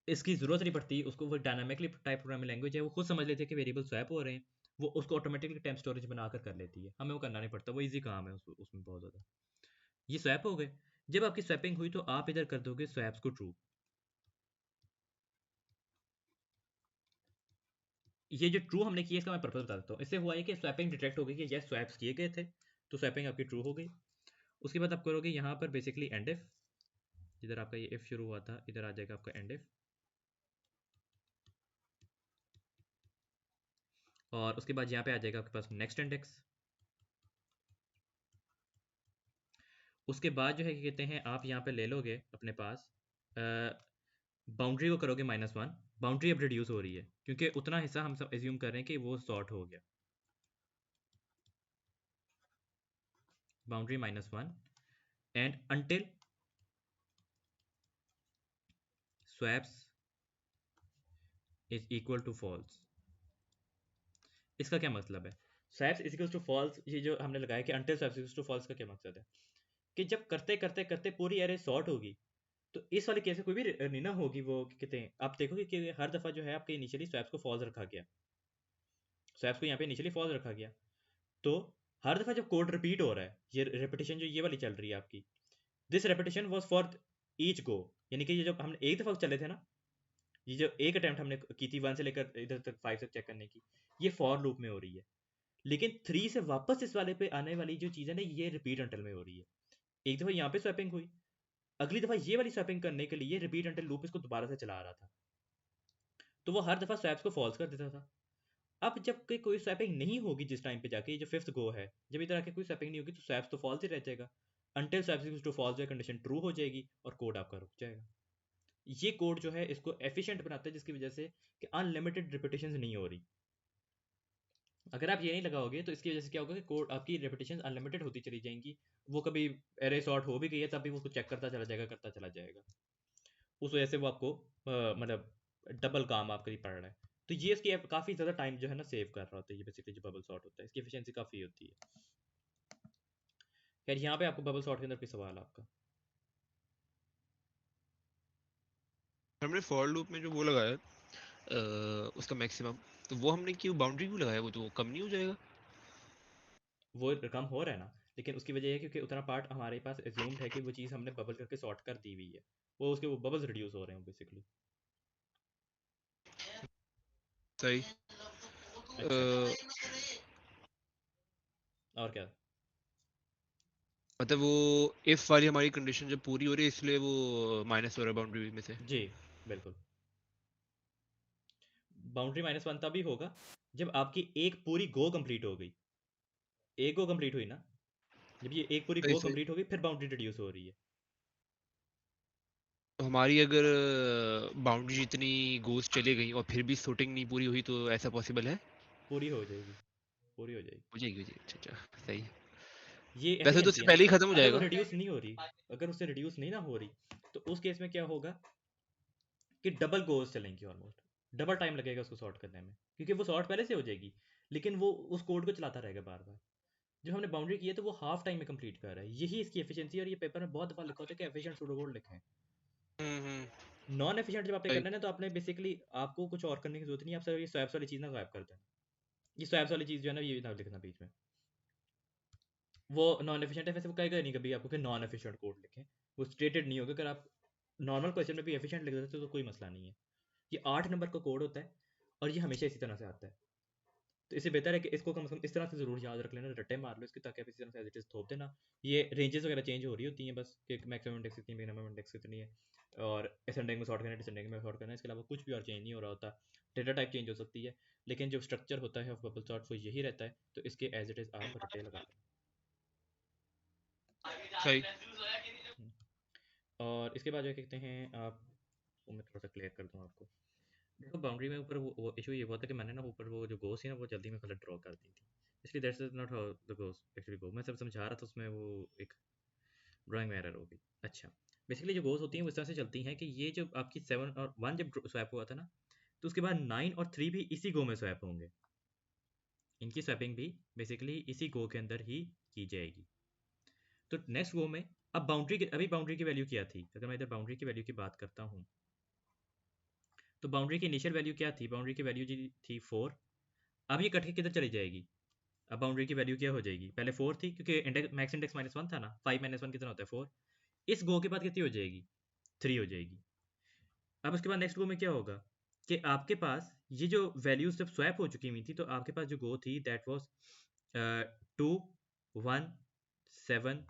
इसकी ज़रूरत नहीं पड़ती उसको। वो डायनामिकली टाइप प्रोग्रामिंग लैंग्वेज है, वो खुद समझ लेते हैं कि वेरिएबल स्वैप हो रहे हैं, वो उसको ऑटोमेटिकली टाइम स्टोरेज बनाकर कर लेती है, हमें वो करना नहीं पड़ता, वो ईजी काम है उसमें बहुत ज़्यादा। ये स्वैप हो गए। जब आपकी स्वैपिंग हुई तो आप इधर कर दोगे स्वैप्स को ट्रू। ये जो ट्रू हमने किया इसका मैं पर्पस बता देता हूँ। इससे हुआ है कि स्वैपिंग डिटेक्ट हो गई कि यस स्वैप्स किए गए थे, तो स्वैपिंग आपकी ट्रू हो गई। उसके बाद आप करोगे यहाँ पर बेसिकली एंड इफ, जिधर आपका ये इफ शुरू हुआ था इधर आ जाएगा आपका एंड इफ, और उसके बाद यहाँ पे आ जाएगा आपके पास नेक्स्ट इंडेक्स। उसके बाद जो है कि कहते हैं आप यहाँ पे ले लोगे अपने पास बाउंड्री को करोगे -1। बाउंड्री अब रिड्यूस हो रही है क्योंकि उतना हिस्सा हम सब एज्यूम कर रहे हैं कि वो सॉर्ट हो गया। Boundary -1 and until swaps is equal to false. इसका क्या मतलब है? Swaps is equal to false, ये जो हमने लगाया कि until swaps is to false का क्या मकसद है कि जब करते करते करते पूरी एरे सॉर्ट होगी, तो इस वाले केस में कोई भी नहीं ना होगी, वो कहते हैं आप देखोगे कि हर दफा जो है आपके इनिशियली स्वैप्स को फॉल्स रखा गया, स्वैप्स को यहाँ पे इनिशियली फॉल्स रखा गया, तो हर दफा जब कोड रिपीट हो रहा है, ये रेपिटेशन जो ये वाली चल रही है आपकी, this repetition was for each go, यानी कि ये जब हमने एक दफा चले थे ना, ये जो एक अटेम्प्ट हमने की थी 1 से लेकर इधर तक 5 तक चेक करने की, ये फॉर लूप में हो रही है। लेकिन 3 से वापस इस वाले पे आने वाली जो चीज़ है ना, ये रिपीट अंटल में हो रही है। एक दफा यहाँ पे स्वैपिंग हुई, अगली दफा ये वाली स्वैपिंग करने के लिए रिपीट अंटल लूप इसको दोबारा से चला रहा था, तो वो हर दफा स्वैप्स को फॉल्स कर देता था। अब जब कोई स्वैपिंग नहीं होगी जिस टाइम पे जाके, ये जो फिफ्थ गो है, जब इधर आके कोई स्वैपिंग नहीं होगी तो स्वैप्स तो फॉल्स ही रह जाएगा, अंटिल स्वैप्स टू फॉल्स जो कंडीशन ट्रू हो जाएगी और कोड आपका रुक जाएगा। ये कोड जो है इसको एफिशिएंट बनाता है, जिसकी वजह से कि अनलिमिटेड रिपीटेशंस नहीं हो रही। अगर आप ये नहीं लगाओगे तो इसकी वजह से क्या होगा कि कोड आपकी रिपीटेशंस अनलिमिटेड होती चली जाएंगी, वो कभी एरे सॉर्ट हो भी गई है तब भी वो उसको चेक करता चला जाएगा, करता चला जाएगा। उस वजह से वो आपको मतलब डबल काम आपके लिए पड़ रहा है। तो ये इसकी काफ़ी ज़्यादा टाइम जो है ना सेव कर रहा होता है, ये बेसिकली जो बबल सॉर्ट होता है इसकी एफिशिएंसी काफ़ी होती है। खैर यहाँ पे आपको बबल सॉर्ट के अंदर कोई सवाल आपका? हमने फॉर लूप में जो वो लगाया उसका मैक्सिमम, तो वो हमने क्यों बाउंड्री क्यों लगाया? वो तो कम नहीं हो जाएगा? वो कम हो रहा है ना, लेकिन उसकी वजह है क्योंकि उतना पार्ट हमारे पास एज्यूम्ड है कि वो चीज़ हमने बबल करके सॉर्ट कर दी हुई है, वो उसके वो बबल्स रिड्यूस हो रहे हैं बेसिकली। सही। अच्छा, और क्या? मतलब वो इफ वाली हमारी कंडीशन जब पूरी हो रही है इसलिए वो माइनस हो रहा है बाउंड्री में से। जी बिल्कुल। बाउंड्री -1 तभी होगा जब आपकी एक पूरी गो कंप्लीट हो गई। एक गो कंप्लीट हुई ना, जब ये एक पूरी सही गो सही। कंप्लीट हो गई फिर बाउंड्री रिड्यूस हो रही है। तो हमारी अगर बाउंड्री जितनी गोस चली गई और फिर भी शूटिंग नहीं पूरी हुई तो ऐसा पॉसिबल है? पूरी हो जाएगी, पूरी हो जाएगी। हो जाएगी। अच्छा अच्छा, सही। ये वैसे तो एफिशिएंसी उससे है ना। पहले ही खत्म हो अगर वो जाएगा। रिड्यूस नहीं हो रही, अगर उससे रिड्यूस नहीं ना हो रही, तो उस केस में क्या होगा कि डबल गोल्स चलेंगी, ऑलमोस्ट डबल टाइम लगेगा उसको सॉर्ट करने में, क्योंकि वो सॉर्ट पहले से हो जाएगी, लेकिन वो उस कोड को चलाता रहेगा बार बार। जो हमने बाउंड्री की है तो वो हाफ टाइम में कंप्लीट कर रहा है, यही इसकी एफिशिएंसी है। और ये पेपर में बहुत दफा लिखा होता है कि एफिशिएंट सूडो कोड लिखें। हम्म। नॉन एफिशिएंट जब आपने सही। करना है ना, तो आपने बेसिकली आपको कुछ और करने की जरूरत नहीं है, आप सिर्फ ये स्वैप्स वाली चीज़ ना गायब कर दें। ये स्वैप्स वाली चीज़ जो है ना, ये ना लिखना बीच में। वो नॉन एफिशिएंट है, वैसे वो कहेगा नहीं कभी आपको कि नॉन एफिशिएंट कोड लिखें, वो स्टेटेड नहीं होगा। अगर आप नॉर्मल क्वेश्चन में भी एफिशिएंट लिख देते तो कोई मसला नहीं है। ये 8 नंबर का कोड होता है और ये हमेशा इसी तरह से आता है, तो इससे बेहतर है कि इसको कम से कम इस तरह से ज़रूर याद रख लेना, रट्टे मार लो इसके, ताकि आप इसी तरह से एज इट इज़ थोप देना। ये रेंजेस वगैरह चेंज हो रही होती हैं बस, कि मैक्सिमम इंडेक्स कितनी है, मिनिमम इंडेक्स कितनी है, और असेंडिंग में सॉर्ट करना है, डिसेंडिंग में सॉर्ट करना है, इसके अलावा कुछ भी और चेंज नहीं हो रहा होता। डेटा टाइप चेंज हो सकती है, लेकिन जो स्ट्रक्चर होता है ऑफ बबल सॉर्ट वो यही रहता है, तो इसके एज इट इज़ आप रट्टे लगा लें। सही। और इसके बाद जो कहते हैं आप वो मैं थोड़ा सा क्लियर कर दूँ आपको। देखो बाउंड्री में ऊपर वो इशू ये हुआ था कि मैंने ना ऊपर वो जो गोस थी ना वो जल्दी में कलर ड्रॉ कर दी थी, इसलिए that's not how the goes actually go. मैं सब समझा रहा था उसमें वो एक ड्राइंग में एरर हो गई। अच्छा, बेसिकली जो गोस होती हैं वो इस तरह से चलती हैं कि ये जो आपकी 7 और 1 जब स्वैप हुआ था ना, तो उसके बाद 9 और 3 भी इसी गो में स्वैप होंगे। इनकी स्वैपिंग भी बेसिकली इसी गो के अंदर ही की जाएगी। तो नेक्स्ट गो में अब बाउंड्री अभी बाउंड्री की वैल्यू क्या थी, अगर मैं इधर बाउंड्री की वैल्यू की बात करता हूँ तो बाउंड्री की इनिशियल वैल्यू क्या थी, बाउंड्री की वैल्यू जी थी 4। अब ये कट के किधर चली जाएगी, अब बाउंड्री की वैल्यू क्या हो जाएगी, पहले 4 थी क्योंकि इंडेक्स मैक्स इंडेक्स -1 था ना, 5 -1 कितना होता है 4। इस गो के बाद कितनी हो जाएगी, 3 हो जाएगी। अब उसके बाद नेक्स्ट गो में क्या होगा कि आपके पास ये जो वैल्यूज जब स्वैप हो चुकी हुई थी तो आपके पास जो गो थी दैट वाज 2 1 7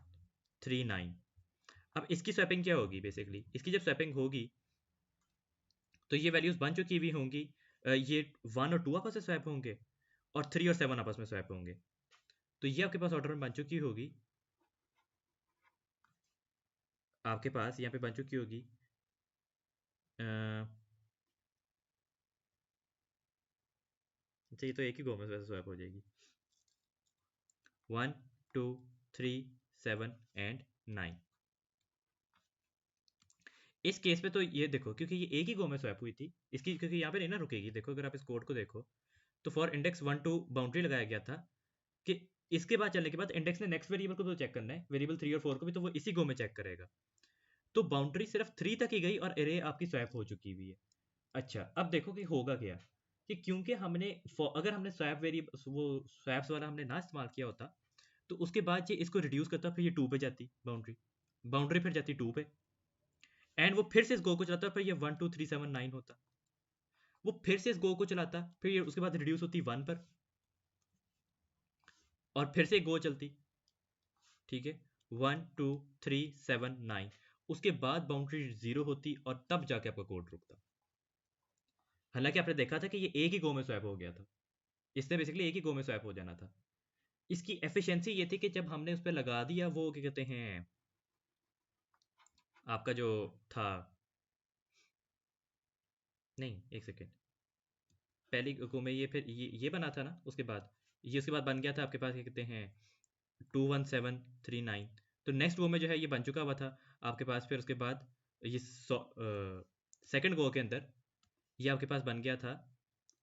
3 9। अब इसकी स्वैपिंग क्या होगी, बेसिकली इसकी जब स्वैपिंग होगी तो ये वैल्यूज बन चुकी हुई होंगी, ये 1 और 2 आपस में स्वैप होंगे और 3 और 7 आपस में स्वैप होंगे। तो ये आपके पास ऑर्डर में बन चुकी होगी, आपके पास यहाँ पे बन चुकी होगी अच्छा ये तो एक ही गो में वैसे स्वैप हो जाएगी 1 2 3 7 एंड 9। इस केस में तो ये देखो क्योंकि ये एक ही गो में स्वैप हुई थी इसकी, क्योंकि यहाँ पे नहीं ना रुकेगी। देखो अगर आप इस कोड को देखो तो फॉर इंडेक्स 1 2 बाउंड्री लगाया गया था कि इसके बाद चलने के बाद इंडेक्स ने नेक्स्ट वेरिएबल को तो चेक करना है, वेरिएबल 3 और 4 को भी, तो वो इसी गो में चेक करेगा। तो बाउंड्री सिर्फ 3 तक ही गई और एरे आपकी स्वैप हो चुकी हुई है। अच्छा अब देखो कि होगा क्या कि क्योंकि हमने अगर हमने स्वैप वेरिएबल वो स्वैप्स वाला हमने ना इस्तेमाल किया होता तो उसके बाद ये इसको रिड्यूस करता, फिर ये 2 पे जाती बाउंड्री, बाउंड्री फिर जाती 2 पे एंड वो फिर से इस गो को चलाता, फिर ये 1 2 3 7 9 होता। वो फिर से इस गो को चलाता, फिर ये उसके बाद रिड्यूस होती 1 पर और फिर से गो चलती, ठीक है 1 2 3 7 9। उसके बाद बाउंड्री 0 होती और तब जाके आपका कोड रुकता। हालांकि आपने देखा था कि ये एक ही गो में स्वैप हो गया था, इसने बेसिकली एक ही गो में स्वैप हो जाना था। इसकी एफिशिएंसी ये थी कि जब हमने उस पर लगा दिया वो क्या कहते हैं आपका जो था, नहीं एक सेकेंड, पहली गो में ये फिर ये बना था ना, उसके बाद ये उसके बाद बन गया था आपके पास क्या कहते हैं 2 1 7 3 9। तो नेक्स्ट गो में जो है ये बन चुका हुआ था आपके पास, फिर उसके बाद ये सेकंड गो के अंदर ये आपके पास बन गया था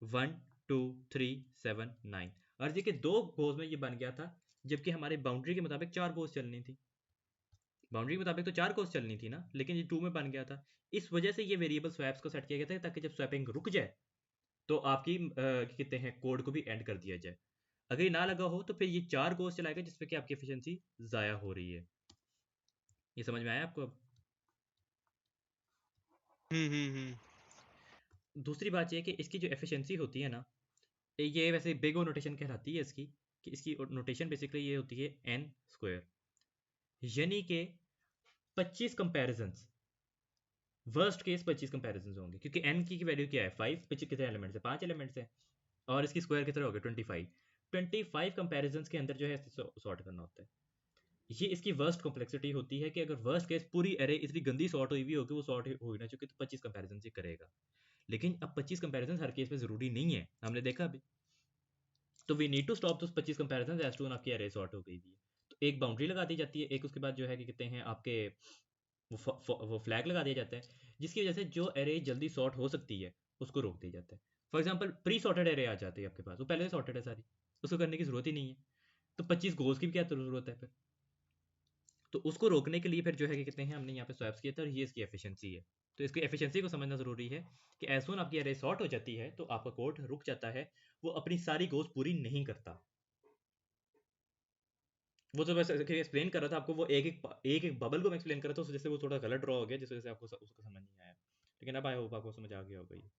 1 2 3 7 9। और देखिए दो गोज में ये बन गया था जबकि हमारे बाउंड्री के मुताबिक 4 गोज चलनी थी, बाउंड्री के मुताबिक तो 4 गोज चलनी थी ना, लेकिन ये 2 में बन गया था। इस वजह से ये वेरिएबल स्वैप्स को सेट किया गया था ताकि जब स्वैपिंग रुक जाए तो आपकी कहते हैं कोड को भी एंड कर दिया जाए। अगर ये ना लगा हो तो फिर ये 4 गोज चलाएगा जिसपे कि आपकी एफिशिएंसी ज़ाया हो रही है। ये समझ में आया आपको अब? दूसरी बात ये है कि इसकी जो एफिशिएंसी होती है ना, ये वैसे बिग ओ नोटेशन कहलाती है इसकी, कि इसकी नोटेशन बेसिकली ये होती है एन स्क्वायर, यानी कि 25 कंपैरिजंस, वर्स्ट केस 25 कंपैरिजंस होंगे क्योंकि एन की वैल्यू क्या है 5, पिछले कितने एलिमेंट्स है 5 एलिमेंट्स है और इसकी स्क्वायर कितने हो गए 25। 25 कंपैरिजंस के अंदर जो है सॉर्ट करना होता है। ये इसकी वर्स्ट कॉम्प्लेक्सिटी होती है कि अगर वर्स्ट केस पूरी एरे इतनी गंदी सॉर्ट हुई भी होगी वो सॉर्ट हो ही ना चुकी तो 25 कंपैरिजन ही करेगा। लेकिन अब 25 कंपैरिजन हर केस में ज़रूरी नहीं है, हमने देखा अभी। तो we need to stop those 25 comparison as to आपकी एरे सॉर्ट हो गई भी है। तो एक बाउंड्री लगा दी जाती है, एक उसके बाद जो है कि कहते हैं आपके वो फ्लैग लगा दिया जाता है जिसकी वजह से जो एरे जल्दी सॉर्ट हो सकती है उसको रोक दिया जाता है। For example pre sorted array आ जाती है आपके पास, वो पहले से सॉर्टेड है सारी, उसको करने की जरूरत ही नहीं है। तो 25 गोल्स की भी क्या जरूरत है फिर, तो उसको रोकने के लिए फिर जो है कि कहते हैं हमने यहाँ पे स्वैप्स किया था और ये इसकी एफिशिएंसी है। तो इसकी एफिशिएंसी को समझना ज़रूरी है कि एज सून आपकी एरे सॉर्ट हो जाती है तो आपका कोड रुक जाता है, वो अपनी सारी गोल्स पूरी नहीं करता। वो तो बस एक्सप्लेन कर रहा था आपको, वो एक बबल को मैं एक्सप्लेन कर रहा था, उस वजह से वो थोड़ा गलत ड्रॉ हो गया जिस वजह से आपको उसको समझ नहीं आया। लेकिन अब आई होप आपको समझ आ गया होगा ये।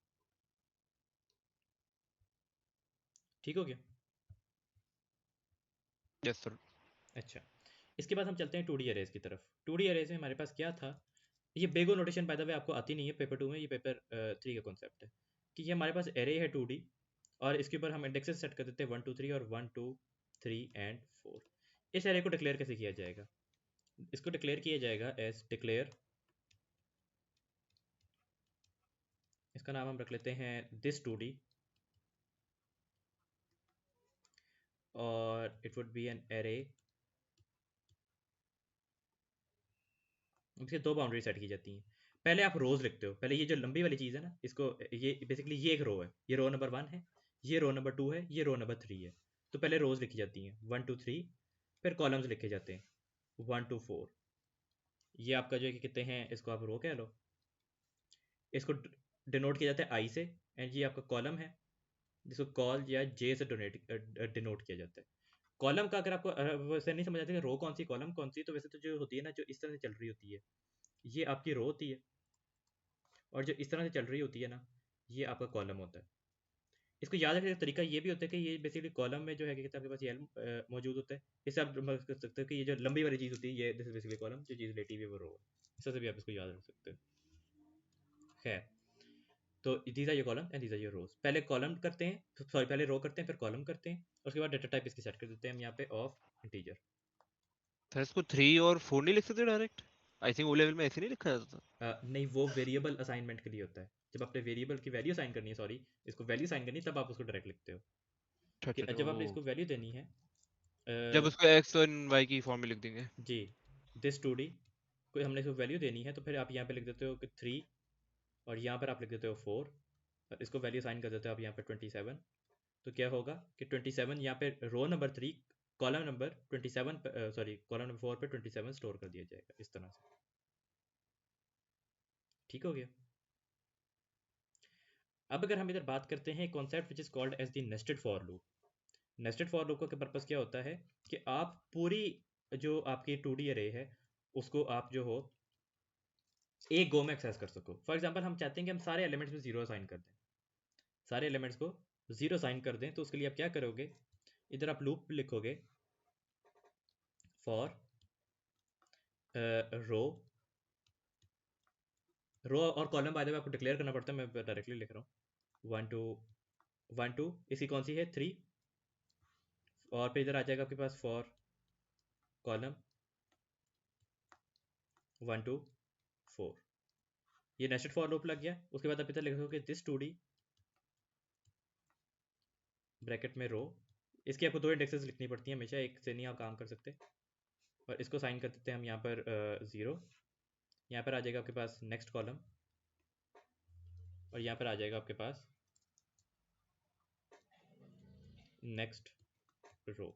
ठीक हो गया? Yes sir. अच्छा, इसके बाद हम चलते हैं 2D अरेज की तरफ। 2D अरेज में हमारे पास क्या था, ये बेगो नोटेशन बाय द वे आपको आती नहीं है पेपर 2 में, ये पेपर 3 का कॉन्सेप्ट है कि ये हमारे पास एरे है 2D और इसके ऊपर हम इंडेक्सेस सेट कर देते हैं 1 2 3 और 1 2 3 एंड 4। इस एरे को डिक्लेयर कैसे किया जाएगा, इसको डिक्लेयर किया जाएगा एज डिक्लेयर इसका नाम हम रख लेते हैं दिस 2D, और it would be an array. इसके दो बाउंड्री सेट की जाती हैं। पहले आप रोज लिखते हो, पहले ये जो लंबी वाली चीज़ है ना, इसको, ये बेसिकली ये एक रो है, ये रो नंबर 1 है, ये रो नंबर 2 है, ये रो नंबर 3 है। तो पहले रोज लिखी जाती हैं 1 2 3, फिर कॉलम्स लिखे जाते हैं 1 2 4। ये आपका जो है कि कितने हैं, इसको आप रो कह लो, इसको डिनोट किया जाता है आई से, एंड ये आपका कॉलम है जिसको कॉल या जे से डिनोट किया जाता है। कॉलम का अगर आपको वैसे नहीं समझ आता कि रो कौन सी कॉलम कौन सी, तो वैसे तो जो होती है ना, जो इस तरह से चल रही होती है, ये आपकी रो होती है, और जो इस तरह से चल रही होती है ना, ये आपका कॉलम होता है। इसको याद रखने का तरीका ये भी होता है कि ये बेसिकली कॉलम में जो है कि आपके पास ये मौजूद होता है। इससे आप कर सकते हो कि ये जो लंबी वाली चीज़ होती है, ये दिस इज बेसिकली कॉलम, जो चीज़ लेटी हुई है वो रो है। इस तरह से भी आप इसको याद रख सकते हो। खैर, तो these are your column and these are your rows. पहले कॉलम करते हैं, सॉरी पहले रो करते हैं, फिर कॉलम करते हैं, उसके बाद डेटा टाइप इसकी सेट कर देते हैं हम यहाँ पे ऑफ इंटीजर। तो इसको 3 और 4 नहीं लिख सकते direct? I think O level में ऐसे नहीं लिखा जाता था। नहीं, वो वेरिएबल असाइनमेंट के लिए होता है। जब आपने वेरिएबल की वैल्यू साइन करनी है, सॉरी, इसको वैल्यू साइन करनी है, तब आप उसको डायरेक्ट लिखते हो। अच्छा अच्छा कि अच्छा, जब आपने ओ। इसको वैल्यू देनी है, जब उसको एक्स और वाई की फॉर्म में लिख देंगे। जी, दिस 2D, कोई हमने इसको वैल्यू देनी है, तो फिर आप यहाँ पे लिख देते हो कि 3, और यहाँ पर आप लिख देते हो 4, और इसको वैल्यू साइन कर देते हो आप यहाँ पे 27। तो क्या होगा कि 27 यहाँ पे row number 3, column number 27, sorry column number 4 पे 27 स्टोर कर दिया जाएगा इस तरह से। ठीक हो गया। अब अगर हम इधर बात करते हैं concept which is called as the nested for loop. Nested for loop का पर्पस क्या होता है कि आप पूरी जो आपकी 2D अरे है, उसको आप जो हो एक गो में एक्सेस कर सको। फॉर एग्जांपल हम चाहते हैं कि हम सारे एलिमेंट्स में जीरो असाइन कर दें, सारे एलिमेंट्स को जीरो असाइन कर दें। तो उसके लिए आप क्या करोगे, इधर आप लूप लिखोगे फॉर रो, रो और कॉलम बाय द वे आपको डिक्लेयर करना पड़ता है, मैं डायरेक्टली लिख रहा हूँ 1 2 1 2, इसी कौन सी है 3, और फिर इधर आ जाएगा आपके पास फॉर कॉलम 1 2 4। ये नेस्टेड फॉर लूप लग गया। उसके बाद आप इधर लिखोगे दिस 2D ब्रैकेट में रो। इसकी आपको दो इंडेक्सेस लिखनी पड़ती हैं हमेशा, एक से नहीं आप काम कर सकते। और इसको साइन कर देते हैं हम यहाँ पर 0। यहाँ पर आ जाएगा आपके पास नेक्स्ट कॉलम, और यहाँ पर आ जाएगा आपके पास नेक्स्ट रो।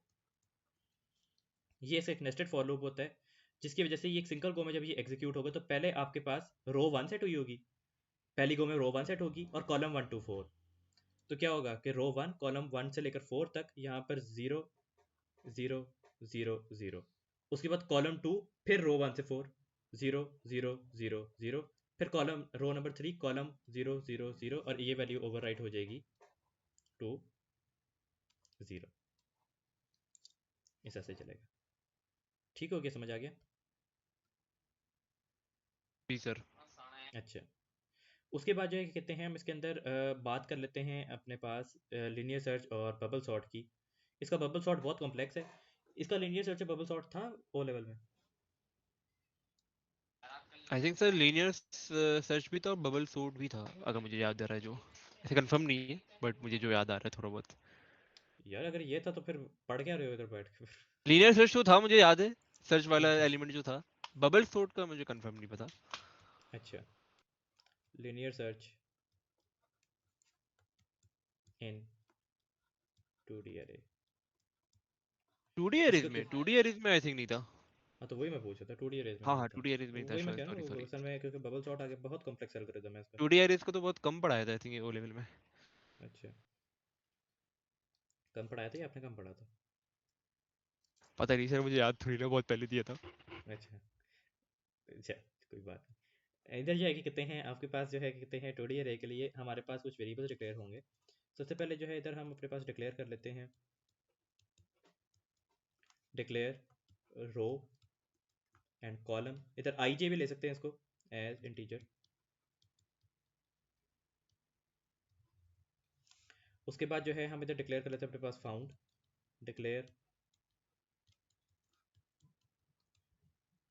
ये ऐसे एक नेस्टेड फॉर लूप होता है, जिसकी वजह से ये एक सिंगल गो में जब ये एग्जीक्यूट होगा, तो पहले आपके पास रो 1 सेट हुई होगी, पहली गो में रो 1 सेट होगी, और कॉलम 1 2 4। तो क्या होगा कि रो 1 कॉलम 1 से लेकर 4 तक यहाँ पर 0 0 0 0। उसके बाद कॉलम 2, फिर रो 1 से 4 0 0 0 0, फिर कॉलम रो नंबर 3 कॉलम 0 0 0, और ये वैल्यू ओवरराइट हो जाएगी टू 0। इस ऐसे चलेगा। ठीक हो गया, समझ आ गया। जी सर। अच्छा, उसके बाद जो है कहते हैं हम इसके अंदर बात कर लेते हैं अपने पास लीनियर सर्च और बबल सॉर्ट की। इसका बबल सॉर्ट बहुत कॉम्प्लेक्स है। इसका लीनियर सर्च और बबल सॉर्ट था ओ लेवल में। I think sir linear search भी था और बबल सूट भी था, अगर मुझे याद आ रहा है, जो ऐसे कंफर्म नहीं है बट मुझे जो याद आ रहा है थोड़ा बहुत। यार अगर ये था तो फिर पढ़ क्या रहे हो इधर बैठ के फिर? लीनियर सर्च तो था, मुझे याद है, सर्च वाला अच्छा एलिमेंट जो था। बबल सूट का मुझे कंफर्म नहीं पता। अच्छा, लीनियर सर्च इन 2D अरे। 2D एरेज इसको में, तो, 2D एरेज में आई थिंक नहीं था। हाँ तो वही मैं पूछ रहा था, 2D अरेज में हाँ नहीं हाँ, था। 2D एरेज में नहीं था वही मैं शायद, कह रहा सॉरी हूँ सॉरी। असल में, क्योंकि बबल सॉर्ट आगे बहुत कॉम्प्लेक्स एल्गोरिथम है इसका। 2D एरेज को तो बहुत कम पढ़ाया था आई थिंक ओ लेवल में। अच्छा, कम पढ़ाया था या आपने कम पढ़ा था? पता नहीं सर, मुझे याद थोड़ी ना, बहुत पहले दिया था। अच्छा अच्छा, कोई बात नहीं। इधर जो है कि कहते हैं आपके पास जो है कि कहते हैं 2D अरे के लिए हमारे पास कुछ वेरिएबल्स डिक्लेयर होंगे। सबसे पहले जो है इधर हम अपने पास डिक्लेयर कर लेते हैं, डिक्लेयर रो एंड कॉलम। इधर आई जे भी ले सकते हैं इसको एज इंटीजर। उसके बाद जो है हम इधर डिक्लेयर कर लेते हैं अपने पास फाउंड, डिक्लेयर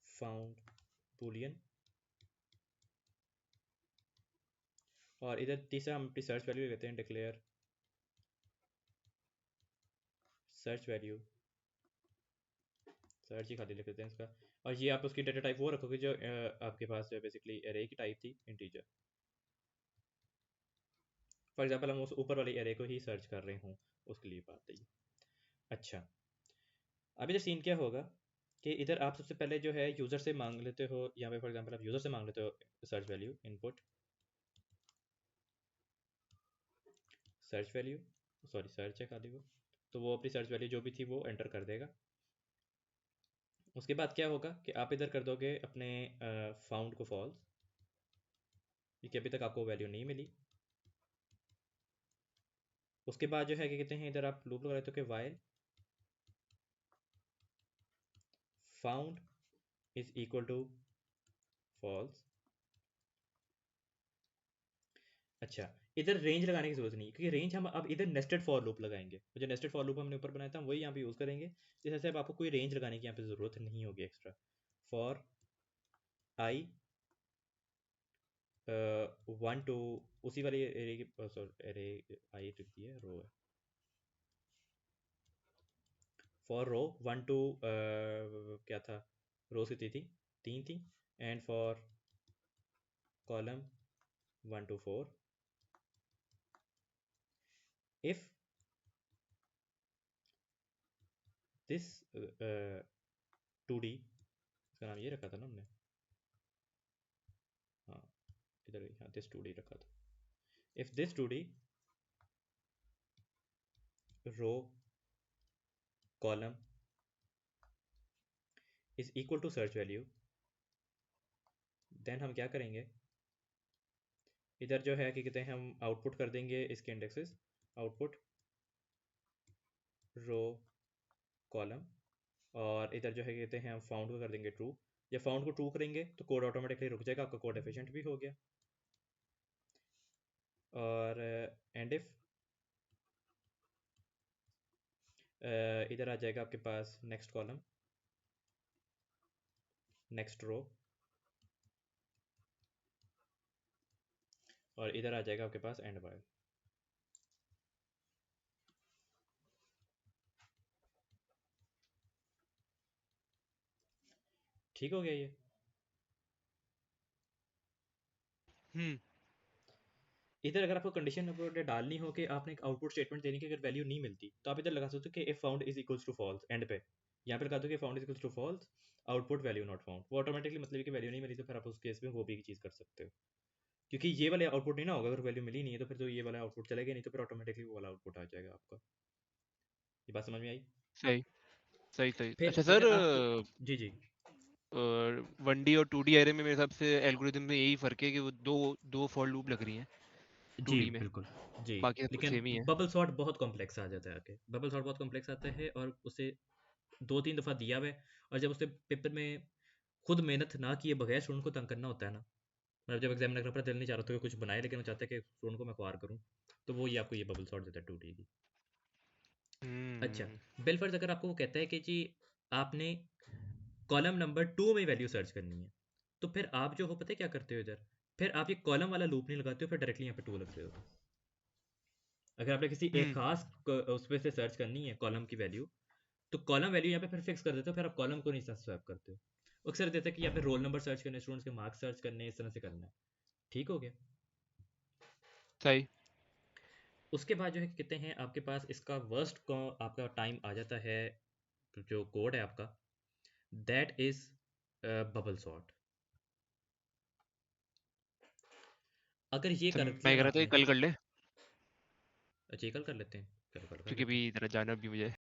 फाउंड बूलियन। और इधर तीसरा हम अपनी सर्च वैल्यू लेते हैं, डिक्लेयर सर्च वैल्यू, सर्च ही खाली लिख देते हैं इसका। और ये आप उसकी डेटा टाइप वो रखोगे जो आपके पास जो बेसिकली एरे की टाइप थी, इंटीजर। फॉर एग्जांपल हम उस ऊपर वाले एरे को ही सर्च कर रहे हूँ, उसके लिए बात है ये। अच्छा, अभी जो सीन क्या होगा कि इधर आप सबसे पहले जो है यूज़र से मांग लेते हो, यहाँ पे फॉर एग्जांपल आप यूज़र से मांग लेते हो search value, input search value, sorry search है खाली वो, तो वो अपनी सर्च वैल्यू जो भी थी वो एंटर कर देगा। उसके बाद क्या होगा कि आप इधर कर दोगे अपने फाउंड को फॉल्स, क्योंकि अभी तक आपको वैल्यू नहीं मिली। उसके बाद जो है कि कहते हैं इधर आप लूप लगा लेते हो कि while found is equal to false. अच्छा, इधर रेंज लगाने की जरूरत नहीं, क्योंकि रेंज हम अब इधर नेस्टेड फॉर लूप लगाएंगे। तो जो नेस्टेड फॉर लूप हमने ऊपर बनाया था वही यहाँ पे यूज़ करेंगे, जिस से अब आपको कोई रेंज लगाने की यहाँ पे ज़रूरत नहीं होगी एक्स्ट्रा। फॉर आई 1 टू, उसी वाली एरे की, सॉरी एरे आई लिख दी है, रो है। फॉर रो 1 टू क्या था, रोज कितनी थी, 3 थी। And for column 1 to 4 if this 2D, इसका नाम ये रखा था ना हमने, हाँ इधर यहाँ दिस 2D रखा था। If this 2D row column is equal to search value, then हम क्या करेंगे, इधर जो है कि कहते हैं हम आउटपुट कर देंगे इसके इंडेक्सेस, आउटपुट रो कॉलम, और इधर जो है कहते हैं हम फाउंड को कर देंगे ट्रू। जब फाउंड को ट्रू करेंगे तो कोड ऑटोमेटिकली रुक जाएगा, आपका कोड एफिशिएंट भी हो गया। और एंड इफ इधर आ जाएगा आपके पास नेक्स्ट कॉलम, नेक्स्ट रो, और इधर आ जाएगा आपके पास एंड वाइल। ठीक हो गया ये। हम्म। इधर अगर आपको कंडीशन डालनी हो कि आपने एक आउटपुट स्टेटमेंट देने की अगर वैल्यू नहीं मिलती, तो आप इधर लगा सकते हो कि if found is equals to false end पे, यहाँ पे लगा दो कि found is equals to false, output value not found. वो ऑटोमेटिकली मतलब कि वैल्यू नहीं मिली, तो फिर आप उस केस में वो भी चीज़ कर सकते हो, क्योंकि ये वाले आउटपुट नहीं ना होगा, अगर वैल्यू मिली नहीं है तो फिर तो ये वाला आउटपुट चलेगा नहीं, तो फिर ऑटोमेटिकली वो वाला आउटपुट आ जाएगा आपका। ये बात समझ में आई? सही सही सही। फिर अच्छा अगर सर, आपको, जी जी, 1D और 2D एरे में मेरे हिसाब से एल्गोरिदम में यही फर्क है कि वो दो दो फॉर लूप लग रही हैं जी 2D में। बिल्कुल, जी। बाकी सब कुछ लेकिन सेम ही है। बबल सॉर्ट बहुत कॉम्प्लेक्स आ जाता है आके, बबल सॉर्ट बहुत कॉम्प्लेक्स आता है, और उसे 2-3 दफ़ा दिया हुआ है, और जब उसने पेपर में खुद मेहनत ना किए बगैर स्टूडेंट को तंग करना होता है ना, मतलब जब एग्जामिनर अपना दिल नहीं चाह रहा तो कुछ बनाए, लेकिन वो चाहता है कि स्टूडेंट को मैं ख्वार करूँ, तो वो ये आपको ये बबल सॉर्ट देता है 2D की। अच्छा, हम्म। बेलफर्ज अगर आपको वो कहता है कि जी आपने कॉलम नंबर 2 में वैल्यू सर्च करनी है, तो फिर आप जो हो पता है क्या करते हो इधर, फिर आप ये कॉलम वाला लूप नहीं लगाते हो, फिर डायरेक्टली यहाँ पे 2 लगते हो। अगर आपने किसी एक हम्म। खास उस पे से सर्च करनी है कॉलम की वैल्यू, तो कॉलम वैल्यू यहाँ पे फिर फिक्स कर देते हो, फिर आप कॉलम को नहीं स्वैप करते हो। अक्सर देते हैं कि यहाँ पे रोल नंबर सर्च करने, स्टूडेंट्स के मार्क्स सर्च करने, इस तरह से करना है। ठीक हो गया। सही। उसके बाद जो है कहते हैं आपके पास इसका वर्स्ट को आपका टाइम आ जाता है, जो कोड है आपका, दैट इज बबल सॉर्ट। अगर ये तो कर मैं दिया कह ना रहा था कि आपने, कल कर ले, अच्छा ये कल कर लेते हैं, कल कल कर क्योंकि लेते अभी हैं। जरा जाना भी मुझे।